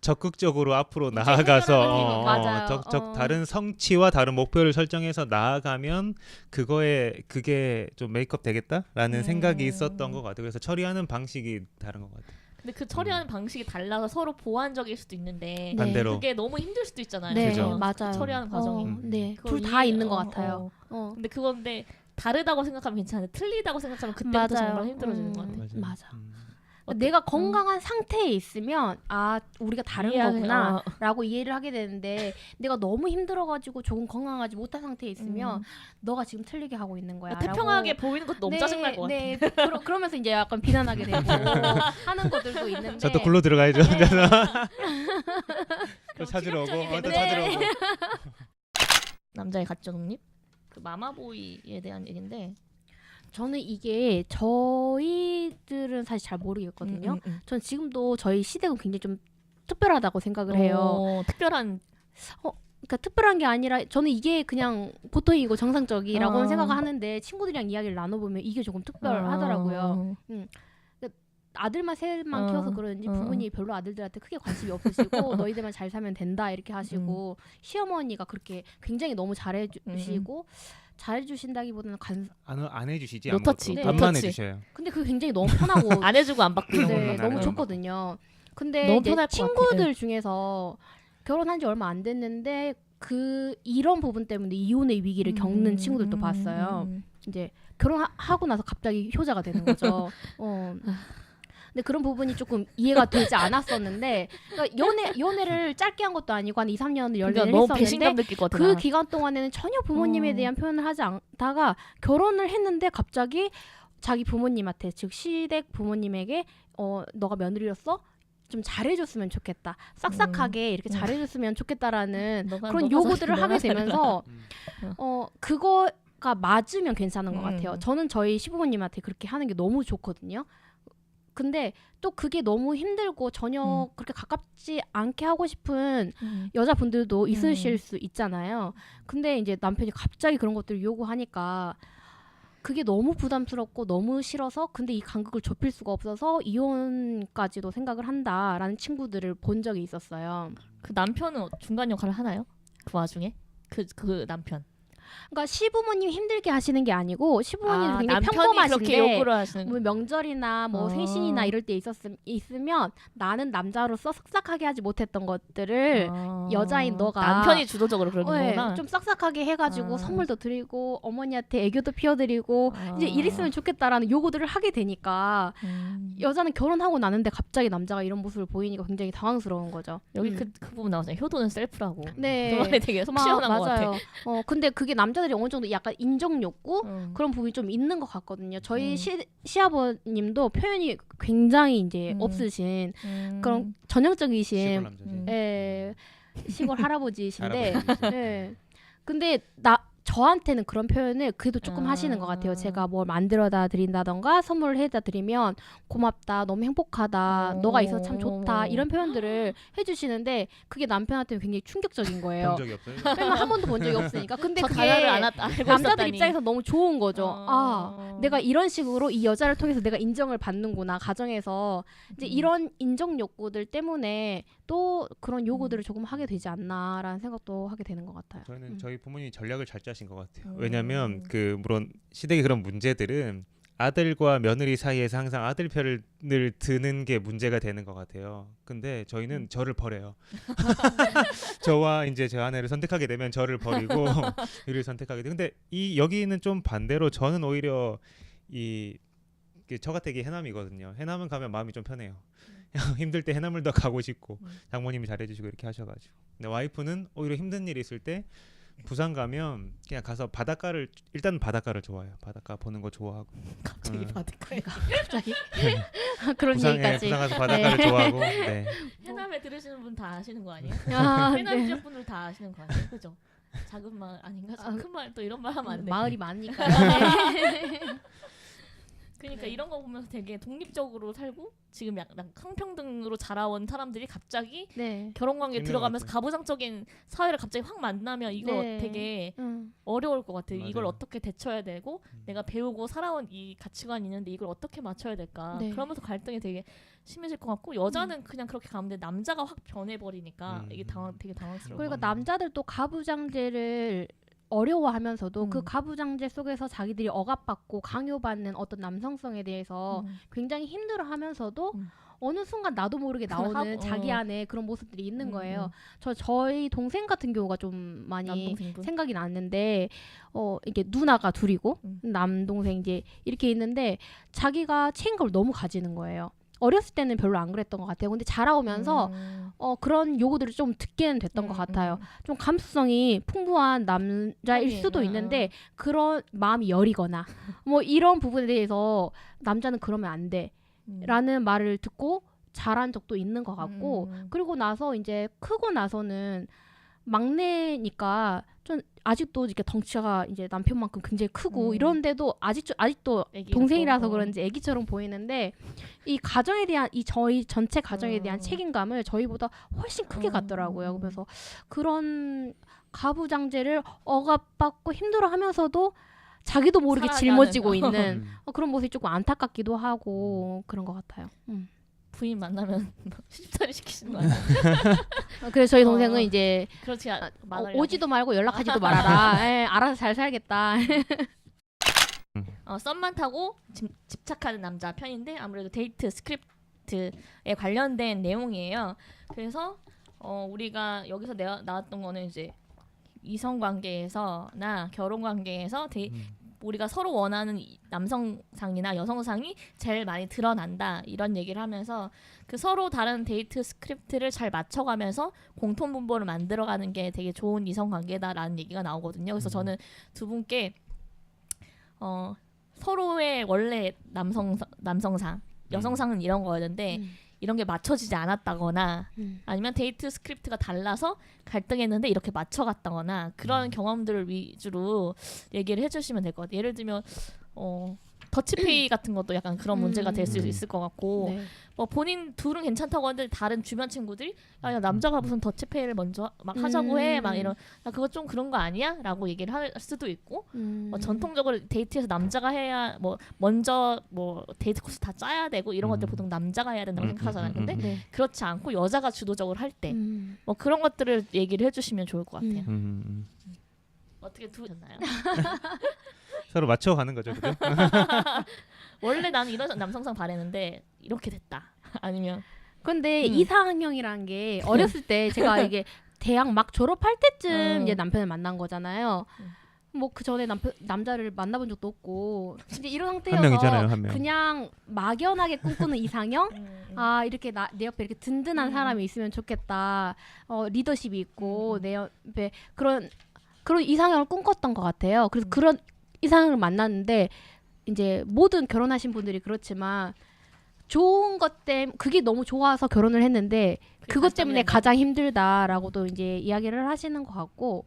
적극적으로 앞으로 나아가서 맞아요. 다른 성취와 다른 목표를 설정해서 나아가면 그게 좀 메이크업 되겠다라는 생각이 있었던 것 같아요. 그래서 처리하는 방식이 다른 것 같아요. 근데 그 처리하는 방식이 달라서 서로 보완적일 수도 있는데 반대로. 그게 너무 힘들 수도 있잖아요. 네, 그죠? 맞아요. 처리하는 과정이. 네, 그걸 둘 다 이해- 있는 것 같아요. 근데 그건데 다르다고 생각하면 괜찮은데 틀리다고 생각하면 그때부터 맞아요. 정말 힘들어지는 것 같아요. 맞아. 내가 건강한 상태에 있으면 우리가 다른 거구나 라고 이해를 하게 되는데 내가 너무 힘들어가지고 조금 건강하지 못한 상태에 있으면 너가 지금 틀리게 하고 있는 거야 태평하게 보이는 것도 너무 짜증날 것 같아. 네, 그러면서 이제 약간 비난하게 되고 하는 것들도 있는데 저도 글로 들어가야죠. 네. 또 찾으러 오고 충격적이게 또 되네. 찾으러 오고. 남자의 가짜 독립? 그 마마보이에 대한 얘긴데 저는 이게 저희들은 사실 잘 모르겠거든요. 전 지금도 저희 시댁은 굉장히 좀 특별하다고 생각을 해요. 특별한 그러니까 특별한 게 아니라 저는 이게 그냥 보통이고 정상적이라고는 생각을 하는데 친구들이랑 이야기를 나눠보면 이게 조금 특별하더라고요. 아들만 셋만 키워서 그런지 부모님이 별로 아들들한테 크게 관심이 없으시고 너희들만 잘 살면 된다 이렇게 하시고 시어머니가 그렇게 굉장히 너무 잘해주시고 잘해주신다기보다는 안 해주시지. 노터치, 아무것도. 반만 해주셔요. 근데 그게 굉장히 너무 편하고 안 해주고 안 받고 이런 네, 거. 안 너무 해요. 좋거든요. 근데 너무 이제 편할 것 친구들 중에서 결혼한 지 얼마 안 됐는데 이런 부분 때문에 이혼의 위기를 겪는 친구들도 봤어요. 이제 결혼하고 나서 갑자기 효자가 되는 거죠. 근데 그런 부분이 조금 이해가 되지 않았었는데 그러니까 연애를 짧게 한 것도 아니고 한 2, 3년을 연애를 그러니까 너무 했었는데 배신감 느낄 것 같아. 그 기간 동안에는 전혀 부모님에 대한 표현을 하지 않다가 결혼을 했는데 갑자기 자기 부모님한테 즉 시댁 부모님에게 너가 며느리로서 좀 잘해줬으면 좋겠다. 싹싹하게 이렇게 잘해줬으면 좋겠다라는 너가 그런 너가 요구들을 너가 하게 되면서 음. 그거가 맞으면 괜찮은 것 같아요. 음. 저는 저희 시부모님한테 그렇게 하는 게 너무 좋거든요. 근데 또 그게 너무 힘들고 전혀 그렇게 가깝지 않게 하고 싶은 여자분들도 있으실 수 있잖아요. 근데 이제 남편이 갑자기 그런 것들을 요구하니까 그게 너무 부담스럽고 너무 싫어서 근데 이 간극을 좁힐 수가 없어서 이혼까지도 생각을 한다라는 친구들을 본 적이 있었어요. 그 남편은 중간 역할을 하나요? 그 와중에 그 남편. 그러니까 시부모님 힘들게 하시는 게 아니고 시부모님은 굉장히 남편이 평범하신데 그렇게 요구를 하시는 뭐 명절이나 뭐 생신이나 이럴 때 있으면 나는 남자로서 싹싹하게 하지 못했던 것들을 여자인 너가 남편이 주도적으로 그러는 거구나. 좀 싹싹하게 해가지고 아. 선물도 드리고 어머니한테 애교도 피워드리고 이제 이랬으면 좋겠다라는 요구들을 하게 되니까 여자는 결혼하고 나는데 갑자기 남자가 이런 모습을 보이니까 굉장히 당황스러운 거죠. 여기 그 부분 나오잖아요. 효도는 셀프라고. 네. 그 말이 되게 속 시원한 것 같아. 맞아요. 근데 그게 남자들이 어느 정도 약간 인정 욕구 그런 부분이 좀 있는 것 같거든요. 저희 시아버님도 표현이 굉장히 이제 없으신 그런 전형적이신 시골 남자지. 시골 할아버지이신데 할아버지지. 예. 근데 저한테는 그런 표현을 그래도 조금 하시는 것 같아요. 제가 뭘 만들어다 드린다던가 선물을 해다 드리면 고맙다, 너무 행복하다, 너가 있어서 참 좋다 이런 표현들을 해주시는데 그게 남편한테는 굉장히 충격적인 거예요. 본 적이 없어요. 왜냐면 한 번도 본 적이 없으니까. 근데 저 그게 단어를 알고 남자들 있었다니. 입장에서 너무 좋은 거죠. 내가 이런 식으로 이 여자를 통해서 내가 인정을 받는구나 가정에서 이제 이런 인정 욕구들 때문에 또 그런 요구들을 조금 하게 되지 않나라는 생각도 하게 되는 것 같아요. 저희는 저희 부모님이 전략을 잘 짜신 것 같아요. 왜냐하면 그 물론 시댁의 그런 문제들은 아들과 며느리 사이에서 항상 아들 편을 드는 게 문제가 되는 것 같아요. 근데 저희는 저를 버려요. 저와 이제 제 아내를 선택하게 되면 저를 버리고 이를 선택하게 돼. 근데 여기는 좀 반대로 저는 오히려 저 같은 게 해남이거든요. 해남은 가면 마음이 좀 편해요. 힘들 때 해남을 더 가고 싶고 장모님이 잘해주시고 이렇게 하셔가지고. 근데 와이프는 오히려 힘든 일이 있을 때 부산 가면 그냥 가서 일단 바닷가를 좋아해요. 바닷가 보는 거 좋아하고. 갑자기 바닷가에 갑자기 그런 부산 얘기까지. 가서 바닷가를 좋아하고. 네. 해남에 들으시는 분 다 아시는 거 아니에요? 아, 해남 네. 지역 분들 다 아시는 거 아니에요? 그죠? 작은 마을 아닌가? 큰 마을 또 이런 말 하면 안 돼. 마을이 많으니까. 그러니까 이런 거 보면서 되게 독립적으로 살고 지금 약간 황평등으로 자라온 사람들이 갑자기 네. 결혼 관계 힘든 들어가면서 것 가부장적인 사회를 갑자기 확 만나면 이거 네. 되게 음. 어려울 것 같아요. 맞아요. 이걸 어떻게 대처해야 되고 내가 배우고 살아온 이 가치관이 있는데 이걸 어떻게 맞춰야 될까. 네. 그러면서 갈등이 되게 심해질 것 같고 여자는 그냥 그렇게 가는데 남자가 확 변해버리니까 이게 되게 당황스러워. 그러니까 남자들도 가부장제를 어려워하면서도 그 음. 가부장제 속에서 자기들이 억압받고 강요받는 어떤 남성성에 대해서 굉장히 힘들어하면서도 어느 순간 나도 모르게 나오는 자기 안에 그런 모습들이 있는 거예요. 저희 동생 같은 경우가 좀 많이 남동생분? 생각이 났는데 이게 누나가 둘이고 남동생 이제 이렇게 있는데 자기가 책임감을 너무 가지는 거예요. 어렸을 때는 별로 안 그랬던 것 같아요. 근데 자라오면서 그런 요구들을 좀 듣게는 됐던 것 같아요. 좀 감수성이 풍부한 남자일 수도 있는데 그런 마음이 여리거나 뭐 이런 부분에 대해서 남자는 그러면 안 돼. 라는 말을 듣고 자란 적도 있는 것 같고 그리고 나서 이제 크고 나서는 막내니까 좀 아직도 이렇게 덩치가 이제 남편만큼 굉장히 크고 이런데도 아직도 동생이라서 그런지 애기처럼 보이는데 이 가정에 대한 저희 전체 가정에 대한 책임감을 저희보다 훨씬 크게 갖더라고요. 그래서 그런 가부장제를 억압받고 힘들어하면서도 자기도 모르게 жил머지고 있는 그런 모습이 조금 안타깝기도 하고 그런 것 같아요. 부인 만나면 시집살이 시키시는 거 아니에요? 그래서 저희 동생은 이제 그렇지 오지도 말고 연락하지도 말아라. 에, 알아서 잘 살겠다. 썸만 타고 집착하는 남자 편인데 아무래도 데이트 스크립트에 관련된 내용이에요. 그래서 우리가 여기서 나왔던 거는 이제 이성 관계에서나 결혼 관계에서 우리가 서로 원하는 남성상이나 여성상이 제일 많이 드러난다 이런 얘기를 하면서 그 서로 다른 데이트 스크립트를 잘 맞춰가면서 공통 분모를 만들어가는 게 되게 좋은 이성 관계다라는 얘기가 나오거든요. 그래서 저는 두 분께 서로의 원래 남성상 여성상은 이런 거였는데 이런 게 맞춰지지 않았다거나 음. 아니면 데이트 스크립트가 달라서 갈등했는데 이렇게 맞춰갔다거나 그런 경험들을 위주로 얘기를 해주시면 될 것 같아요. 예를 들면 더치페이 같은 것도 약간 그런 문제가 될 수 있을 것 같고 네. 뭐 본인 둘은 괜찮다고 하는데 다른 주변 친구들이 야 남자가 무슨 더치페이를 먼저 막 하자고 해 막 이런 야 그거 좀 그런 거 아니야? 라고 얘기를 할 수도 있고 전통적으로 데이트에서 남자가 해야 뭐 먼저 뭐 데이트 코스 다 짜야 되고 이런 것들 보통 남자가 해야 된다고 생각하잖아요. 근데 네. 그렇지 않고 여자가 주도적으로 할 때 뭐 음. 그런 것들을 얘기를 해주시면 좋을 것 같아요. 어떻게 두셨나요? 서로 맞춰가는 거죠, 그죠? 원래 나는 이런 남성상 바랬는데 이렇게 됐다. 아니면 근데 이상형이란 게 어렸을 때 제가 이게 대학 막 졸업할 때쯤 이제 남편을 만난 거잖아요. 뭐 그 전에 남자를 만나본 적도 없고 이제 이런 한 상태여서 명이잖아요, 한 명. 그냥 막연하게 꿈꾸는 이상형? 아 이렇게 내 옆에 이렇게 든든한 사람이 있으면 좋겠다. 리더십이 있고 내 옆에 그런 이상형을 꿈꿨던 것 같아요. 그래서 그런 이상형을 만났는데 이제 모든 결혼하신 분들이 그렇지만 좋은 것 때문에 그게 너무 좋아서 결혼을 했는데 그것 때문에 가장 힘들다라고도 이제 이야기를 하시는 것 같고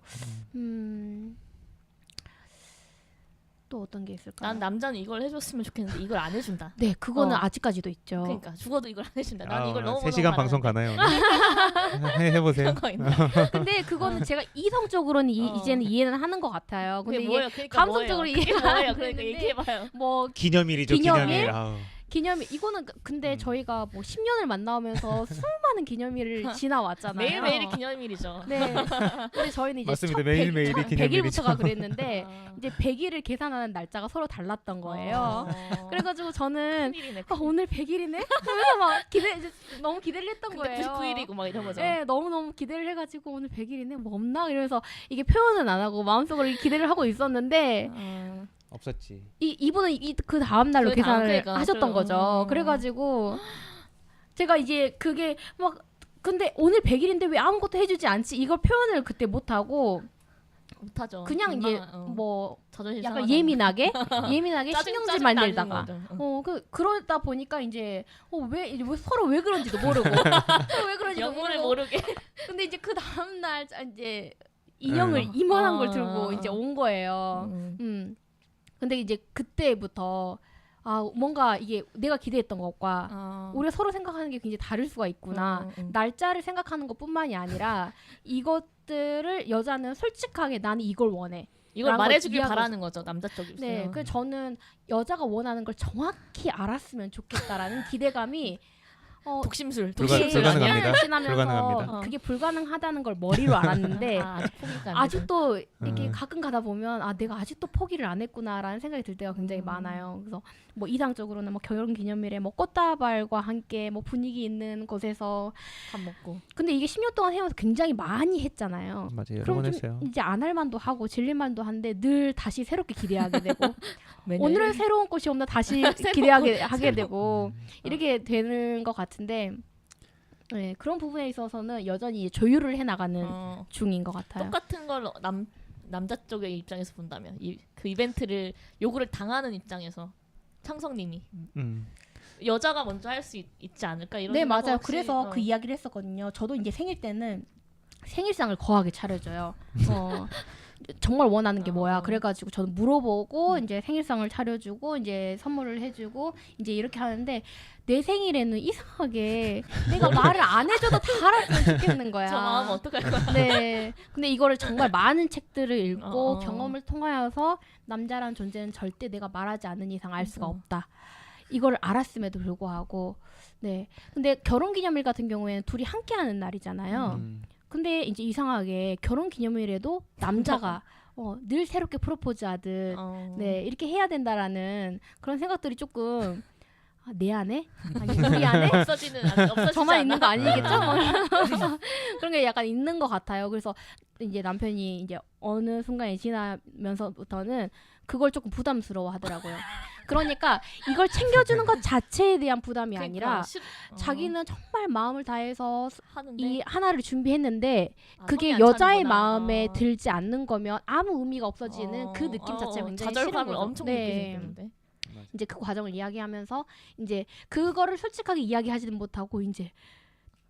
또 어떤 게 있을까요? 난 남자는 이걸 해줬으면 좋겠는데 이걸 안 해준다. 네, 그거는 아직까지도 있죠. 그러니까 죽어도 이걸 안 해준다. 난 이걸 너무 3시간 방송 가나요? 해보세요. 근데 그거는 제가 이성적으로는 이제는 이해는 하는 것 같아요. 근데 그게 이게 뭐예요? 그러니까 감성적으로 뭐예요? 이해가 그게 뭐예요? 안 그러니까 되는데 얘기해봐요. 뭐 기념일이죠, 기념일? 기념일. 아우. 기념일 이거는 근데 저희가 뭐 10년을 만나오면서 수많은 기념일을 지나왔잖아요. 매일매일이 기념일이죠. 네. 근데 저희는 이제 맞습니다. 매일매일이 기념일이죠. 100일부터가 그랬는데 이제 100일을 계산하는 날짜가 서로 달랐던 거예요. 그래가지고 저는 큰일이네. 오늘 100일이네? 하면서 막 이제 너무 기대를 했던 근데 거예요. 99일이고 막 이런 거죠. 네, 너무너무 기대를 해가지고 오늘 100일이네? 뭐 없나? 이러면서 이게 표현은 안 하고 마음속으로 기대를 하고 있었는데 없었지. 이분은 그 다음 날로 그 계산을 그러니까, 하셨던 거죠. 그래가지고 제가 이제 그게 막 근데 오늘 100일인데 왜 아무것도 해주지 않지? 이걸 표현을 그때 못하고 못하죠. 그냥 이제 뭐 자존심 약간 상하잖아. 예민하게 신경질 만들다가 거죠. 그러다 보니까 이제 왜 서로 왜 그런지도 모르고 서로 왜 그런지도 영문을 모르고 모르게. 근데 이제 그 다음 날 이제 인형을 이만한 걸 들고 이제 온 거예요. 근데 이제 그때부터 뭔가 이게 내가 기대했던 것과 우리가 서로 생각하는 게 굉장히 다를 수가 있구나. 날짜를 생각하는 것뿐만이 아니라 이것들을 여자는 솔직하게 나는 이걸 원해. 이걸 말해주길 이해하고 바라는 거죠. 남자 쪽이. 네, 그래서 저는 여자가 원하는 걸 정확히 알았으면 좋겠다라는 기대감이 독심술. 불가능합니다. 지나면서 불가능합니다. 그게 불가능하다는 걸 머리로 알았는데 아직 포기가 안 아직도 이렇게 가끔 가다 보면 내가 아직도 포기를 안 했구나라는 생각이 들 때가 굉장히 많아요. 그래서 뭐 이상적으로는 뭐 결혼 기념일에 뭐 꽃다발과 함께 뭐 분위기 있는 곳에서 밥 먹고. 근데 이게 10년 동안 해오면서 굉장히 많이 했잖아요. 맞아요. 여러 그럼 번 좀 했어요. 이제 안 할 만도 하고 질릴 만도 한데 늘 다시 새롭게 기대하게 되고 매일. 오늘은 새로운 꽃이 없나 다시 기대하게 하게 되고 이렇게 되는 것 같은데 네, 그런 부분에 있어서는 여전히 조율을 해나가는 중인 것 같아요. 똑같은 걸 남자 쪽의 입장에서 본다면 그 이벤트를 요구를 당하는 입장에서 창성님이 여자가 먼저 할 수 있지 않을까 이런. 네 생각은 맞아요. 혹시, 그래서 그 이야기를 했었거든요. 저도 이제 생일 때는 생일상을 거하게 차려줘요. 정말 원하는 게 뭐야. 그래가지고 저는 물어보고 이제 생일상을 차려주고 이제 선물을 해주고 이제 이렇게 하는데 내 생일에는 이상하게 내가 말을 안 해줘도 다 알았으면 좋겠는 거야. 저 마음 어떡할 거야. 네. 근데 이거를 정말 많은 책들을 읽고 경험을 통하여서 남자란 존재는 절대 내가 말하지 않는 이상 알 수가 없다. 이걸 알았음에도 불구하고 네. 근데 결혼기념일 같은 경우에는 둘이 함께하는 날이잖아요. 근데 이제 이상하게 결혼 기념일에도 남자가 늘 새롭게 프로포즈하듯 네 이렇게 해야 된다라는 그런 생각들이 조금 내 안에 아니 우리 안에 없어지지 저만 있는 거 않아. 아니겠죠? 그런 게 약간 있는 것 같아요. 그래서 이제 남편이 이제 어느 순간이 지나면서부터는 그걸 조금 부담스러워 하더라고요. 그러니까 이걸 챙겨주는 것 자체에 대한 부담이 아니라 자기는 정말 마음을 다해서 하는데 이 하나를 준비했는데 그게 손이 안 여자의 차는구나. 마음에 들지 않는 거면 아무 의미가 없어지는 그 느낌 자체가 굉장히 싫은 좌절감을 거죠. 엄청 네. 느끼겠는데. 이제 그 과정을 이야기하면서 이제 그거를 솔직하게 이야기하지는 못하고 이제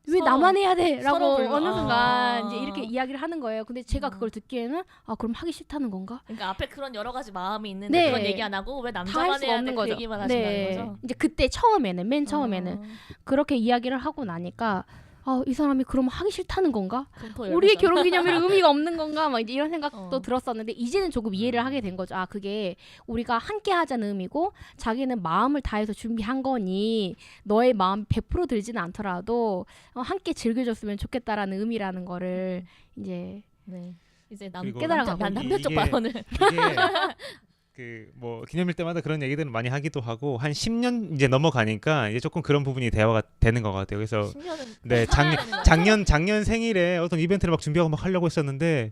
왜 서로- 나만 해야 돼라고 서로 불러- 어느 순간 아. 이제 이렇게 이야기를 하는 거예요. 근데 제가 그걸 듣기에는 아 그럼 하기 싫다는 건가? 그러니까 앞에 그런 여러 가지 마음이 있는데 네. 그건 얘기 안 하고 왜 다 할 남자만 수가 해야 돼 없는 그 거죠. 얘기만 하신다는 거죠. 이제 그때 처음에는 맨 처음에는 그렇게 이야기를 하고 나니까 이 사람이 그럼 하기 싫다는 건가? 그럼 더 우리의 열받잖아. 결혼기념일은 의미가 없는 건가? 막 이제 이런 생각도 어. 들었었는데 이제는 조금 이해를 하게 된 거죠. 아 그게 우리가 함께 하자는 의미고 자기는 마음을 다해서 준비한 거니 너의 마음 100% 들지는 않더라도 함께 즐겨줬으면 좋겠다라는 의미라는 거를 이제 네. 이제 그리고 깨달아가고 남편 쪽 이게- 발언을 이게 그 뭐 기념일 때마다 그런 얘기들을 많이 하기도 하고 한 10년 이제 넘어가니까 이제 조금 그런 부분이 대화가 되는 것 같아요. 그래서 10년은 네 작년 생일에 어떤 이벤트를 막 준비하고 막 하려고 했었는데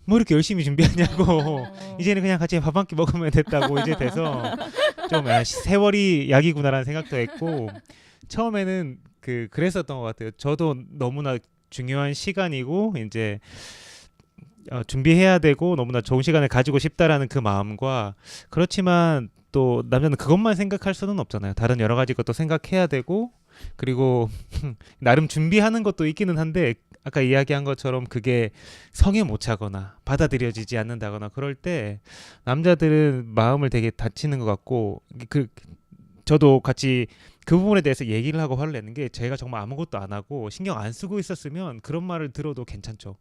뭐 이렇게 열심히 준비하냐고 이제는 그냥 같이 밥 한 끼 먹으면 됐다고 이제 돼서 좀 세월이 약이구나라는 생각도 했고 처음에는 그랬었던 것 같아요. 저도 너무나 중요한 시간이고 이제 준비해야 되고 너무나 좋은 시간을 가지고 싶다라는 그 마음과 그렇지만 또 남자는 그것만 생각할 수는 없잖아요. 다른 여러 가지 것도 생각해야 되고 그리고 나름 준비하는 것도 있기는 한데 아까 이야기한 것처럼 그게 성에 못 차거나 받아들여지지 않는다거나 그럴 때 남자들은 마음을 되게 다치는 것 같고 저도 같이 그 부분에 대해서 얘기를 하고 화를 내는 게 제가 정말 아무것도 안 하고 신경 안 쓰고 있었으면 그런 말을 들어도 괜찮죠.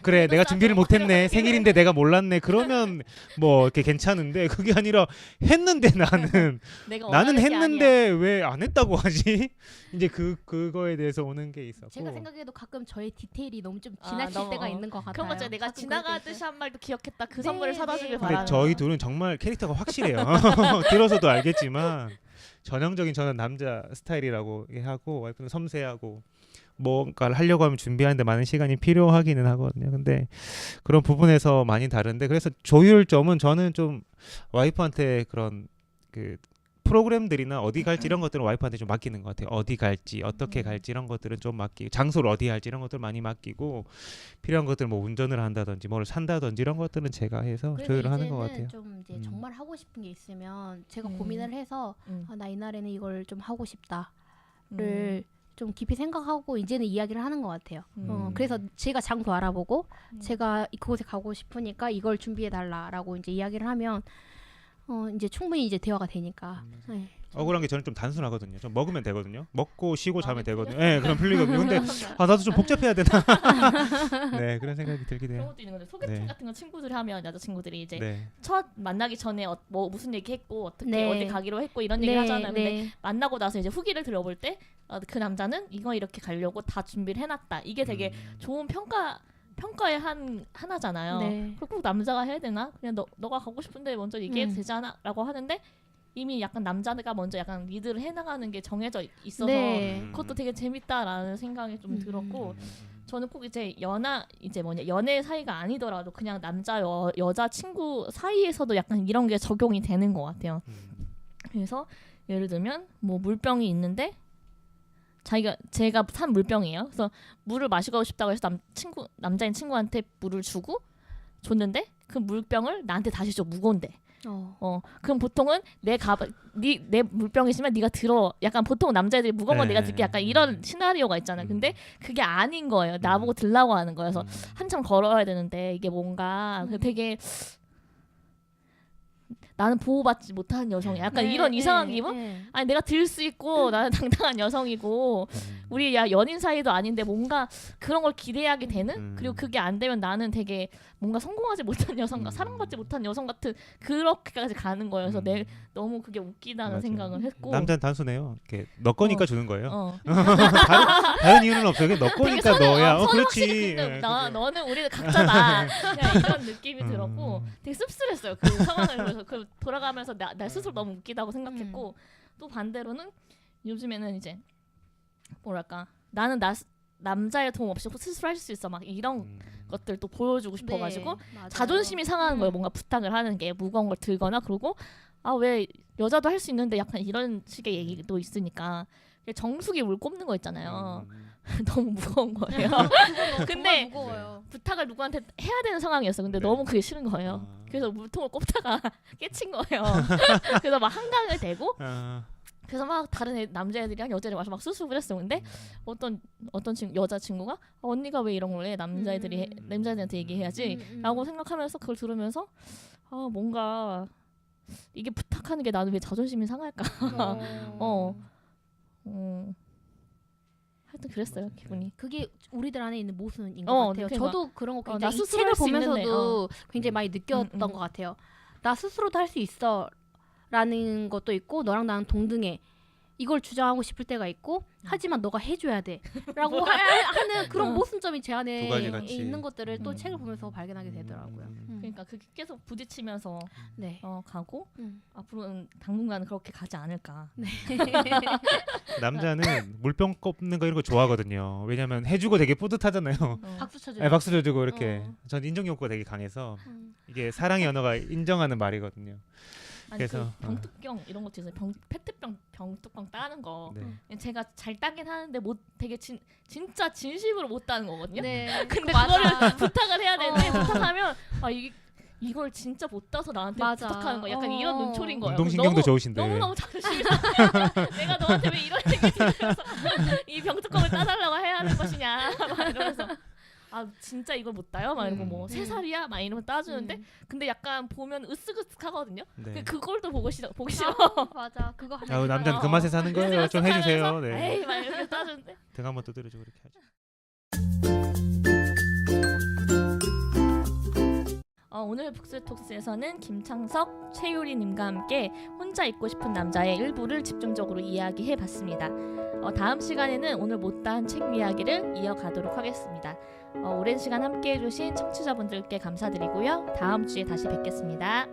그래 내가 준비를 못했네 생일인데 내가 몰랐네 그러면 뭐 이렇게 괜찮은데 그게 아니라 했는데 나는 내가 나는 원하는 게 했는데 왜 안 했다고 하지? 이제 그거에 대해서 오는 게 있었고 제가 생각해도 가끔 저의 디테일이 너무 좀 지나칠 너무, 때가 있는 것 같아요. 그런 거죠. 내가 가끔 지나가듯이 한 말도 기억했다. 그 네, 선물을 사다 주길 네. 바라는 근데 저희 거. 둘은 정말 캐릭터가 확실해요. 들어서도 알겠지만 전형적인 저는 남자 스타일이라고 하고 와이프는 섬세하고 뭔가를 하려고 하면 준비하는데 많은 시간이 필요하기는 하거든요. 근데 그런 부분에서 많이 다른데 그래서 조율점은 저는 좀 와이프한테 그런 그 프로그램들이나 어디 갈지 이런 것들은 와이프한테 좀 맡기는 것 같아요. 어디 갈지 어떻게 갈지 이런 것들은 좀 맡기고 장소를 어디 할지 이런 것들 많이 맡기고 필요한 것들 뭐 운전을 한다든지 뭐를 산다든지 이런 것들은 제가 해서 그래서 조율을 하는 것 이제는 같아요. 좀 이제 음. 정말 하고 싶은 게 있으면 제가 음. 고민을 해서 나 이날에는 이걸 좀 하고 싶다를 음. 좀 깊이 생각하고 이제는 이야기를 하는 것 같아요. 그래서 제가 장소 알아보고 제가 그곳에 가고 싶으니까 이걸 준비해 달라라고 이제 이야기를 하면 이제 충분히 이제 대화가 되니까. 네. 억울한 게 저는 좀 단순하거든요. 좀 먹으면 되거든요. 먹고 쉬고 자면 마음이 되거든요. 네, 그럼 풀리거든요. 근데 나도 좀 복잡해야 되나? 네, 그런 생각이 들기도 그런 해요. 것도 있는 건데 소개팅 네. 같은 거 친구들이 하면 여자친구들이 이제 네. 첫 만나기 전에 뭐 무슨 얘기 했고 어떻게 네. 어디 가기로 했고 이런 얘기 하잖아요. 근데 네. 만나고 나서 이제 후기를 들어볼 때 그 남자는 이거 이렇게 가려고 다 준비를 해놨다. 이게 되게 좋은 평가의 하나잖아요. 네. 그럼 꼭 남자가 해야 되나? 그냥 너가 가고 싶은데 먼저 얘기해도 되잖아라고 하는데 이미 약간 남자가 먼저 약간 리드를 해나가는 게 정해져 있어서 네. 그것도 되게 재밌다라는 생각이 좀 들었고 음. 저는 꼭 이제 연애 사이가 아니더라도 그냥 남자 여자 친구 사이에서도 약간 이런 게 적용이 되는 것 같아요. 그래서 예를 들면 뭐 물병이 있는데 제가 산 물병이에요. 그래서 물을 마시고 싶다고 해서 남자인 친구한테 물을 줬는데 그 물병을 나한테 다시 줘 무거운데. 그럼 보통은 내 물병이지만 네가 들어. 약간 보통 남자애들이 무거운 거 네. 내가 들게 약간 이런 시나리오가 있잖아요. 근데 그게 아닌 거예요. 나보고 들라고 하는 거예요. 그래서 한참 걸어야 되는데 이게 뭔가 되게 나는 보호받지 못하는 여성이야. 약간 이런 이상한 기분? 아니 내가 들 수 있고 나는 당당한 여성이고 우리 연인 사이도 아닌데 뭔가 그런 걸 기대하게 되는 그리고 그게 안 되면 나는 되게 뭔가 성공하지 못한 여성 사랑받지 못한 여성 같은 그렇게까지 가는 거예요. 그래서 너무 그게 웃기다는 맞아요. 생각을 했고 남자는 단순해요. 이렇게 너 거니까 주는 거예요. 다른 이유는 없어요. 그냥 너 거니까 너야. 그렇지. 근데 너는 우리는 각자다. 그냥 이런 느낌이 들었고 되게 씁쓸했어요. 그 상황을 그래서 돌아가면서 나 스스로 너무 웃기다고 생각했고 또 반대로는 요즘에는 이제 뭐랄까 나는 남자의 도움 없이 스스로 할 수 있어 막 이런 것들 또 보여주고 싶어가지고 자존심이 상하는 거예요. 뭔가 부탁을 하는 게 무거운 걸 들거나 그러고 아 왜 여자도 할 수 있는데 약간 이런 식의 얘기도 있으니까 정수기 물 꼽는 거 있잖아요. 너무 무거운 거예요. 근데 무거워요. 부탁을 누구한테 해야 되는 상황이었어. 근데 네. 너무 그게 싫은 거예요. 아. 그래서 물통을 꼽다가 깨친 거예요. 그래서 막 한강을 대고 그래서 막 다른 남자애들이랑 여자애들 와서 막 수습을 했어. 근데 어떤 여자 친구가 언니가 왜 이런 걸 해? 남자애들한테 얘기해야지. 라고 생각하면서 그걸 들으면서 아 뭔가 이게 부탁하는 게 나는 왜 자존심이 상할까? 하여튼 그랬어요. 맞아. 기분이. 그게 우리들 안에 있는 모순인 것 같아요. 그러니까. 저도 그런 거 나 굉장히 이 스스로 책을 할 수 있는데, 보면서도 굉장히 많이 느꼈던 음. 것 같아요. 나 스스로도 할 수 있어 라는 것도 있고 너랑 나는 동등해. 이걸 주장하고 싶을 때가 있고 하지만 너가 해줘야 돼 라고 하는 그런 모순점이 제 안에 두 가지 같이. 있는 것들을 또 음. 책을 보면서 발견하게 되더라고요. 그러니까 그게 계속 부딪히면서 네. 가고 음. 앞으로는 당분간은 그렇게 가지 않을까. 남자는 물병 꼽는 거 이런 거 좋아하거든요. 왜냐면 해주고 되게 뿌듯하잖아요. 박수 쳐줘요. 네, 박수 줘주고 이렇게. 어. 전 인정 욕구가 되게 강해서 음. 이게 사랑의 언어가 인정하는 말이거든요. 아니 그래서, 그 병뚜껑 이런 것도 있어요. 페트병 병뚜껑 따는 거. 네. 제가 잘 따긴 하는데 못 되게 진짜 진심으로 못 따는 거거든요. 네. 근데 맞아. 그거를 부탁을 해야 되는데 어. 부탁하면 이걸 진짜 못 따서 나한테 맞아. 부탁하는 거 약간 이런 눈초리인 거예요. 운동신경도 너무, 좋으신데. 너무너무 자존심이 상해요. 내가 너한테 왜 이런 얘기 들으면서 이 병뚜껑을 따달라고 해야 하는 것이냐 막 이러면서 아 진짜 이걸 못 따요? 막 이러고 뭐 3살이야? 막 이러면 따주는데 근데 약간 보면 으쓱으쓱하거든요. 네. 그걸 또 보기 싫어. 맞아. 그거 하면 아우 남자는 그 어. 맛에 사는 거예요. 좀 해주세요. 하면서 네. 에이 막 이렇게 따주는데 등 한번 두드려주고 이렇게 하죠. 오늘 북스톡스에서는 김창석, 최유리님과 함께 혼자 있고 싶은 남자의 일부를 집중적으로 이야기해봤습니다. 다음 시간에는 오늘 못다한 책 이야기를 이어가도록 하겠습니다. 오랜 시간 함께해주신 청취자분들께 감사드리고요. 다음 주에 다시 뵙겠습니다.